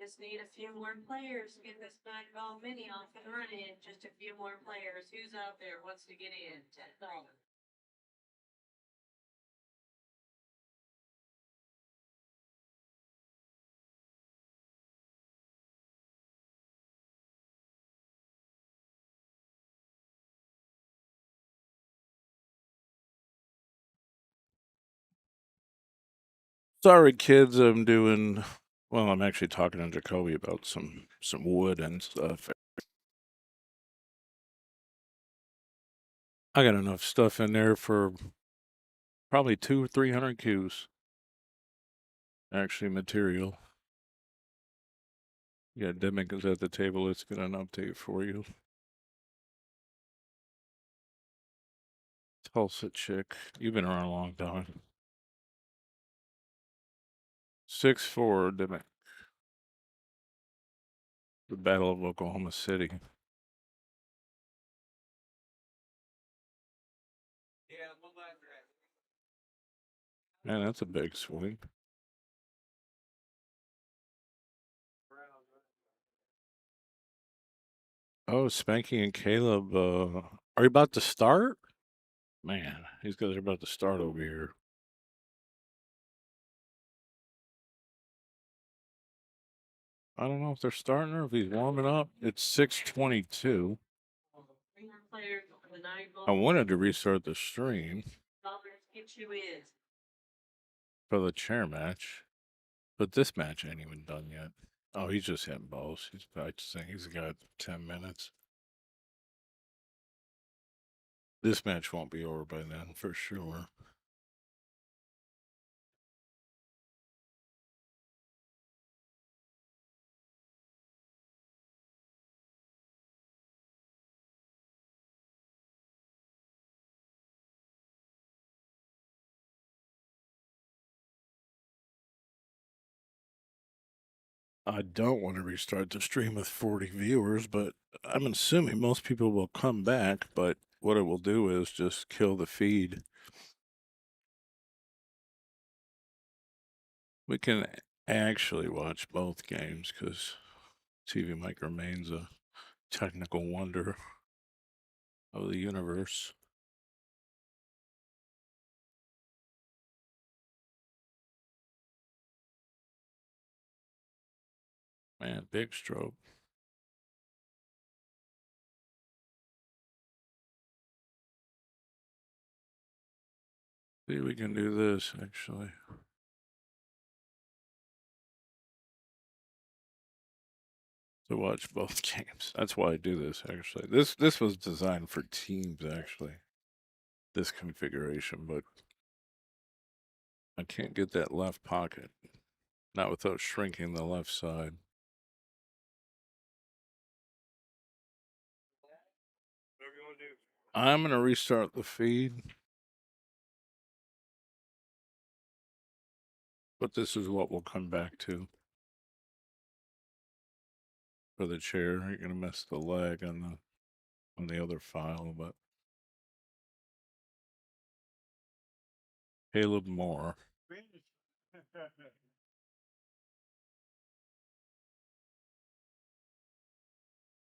Just need a few more players to get this 9-ball mini off and running. Just a few more players. Who's out there wants to get in? $10. Sorry, kids. I'm actually talking to Jacoby about some wood and stuff. I got enough stuff in there for probably 200-300 cues. Actually, material. Yeah, Demick is at the table. Let's get an update for you. Tulsa chick. You've been around a long time. 6'4", Demick. The Battle of Oklahoma City. Man, that's a big swing. Oh, Spanky and Caleb, are you about to start? Man, these guys are about to start over here. I don't know if they're starting or if he's warming up. It's 6:22. I wanted to restart the stream for the chair match, but this match ain't even done yet. Oh, he's just hitting balls. He's practicing. He's got 10 minutes. This match won't be over by then, for sure. I don't want to restart the stream with 40 viewers, but I'm assuming most people will come back, but what it will do is just kill the feed. We can actually watch both games because TV Mike remains a technical wonder of the universe. Man, big stroke. See, we can do this actually. To watch both games. That's why I do this actually. This was designed for teams actually. This configuration, but I can't get that left pocket. Not without shrinking the left side. Whatever you want to do. I'm gonna restart the feed. But this is what we'll come back to. For the chair, you're gonna miss the leg on the other file, but Caleb Moore.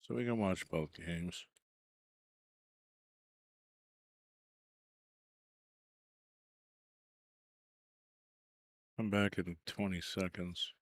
So we can watch both games. Come back in 20 seconds.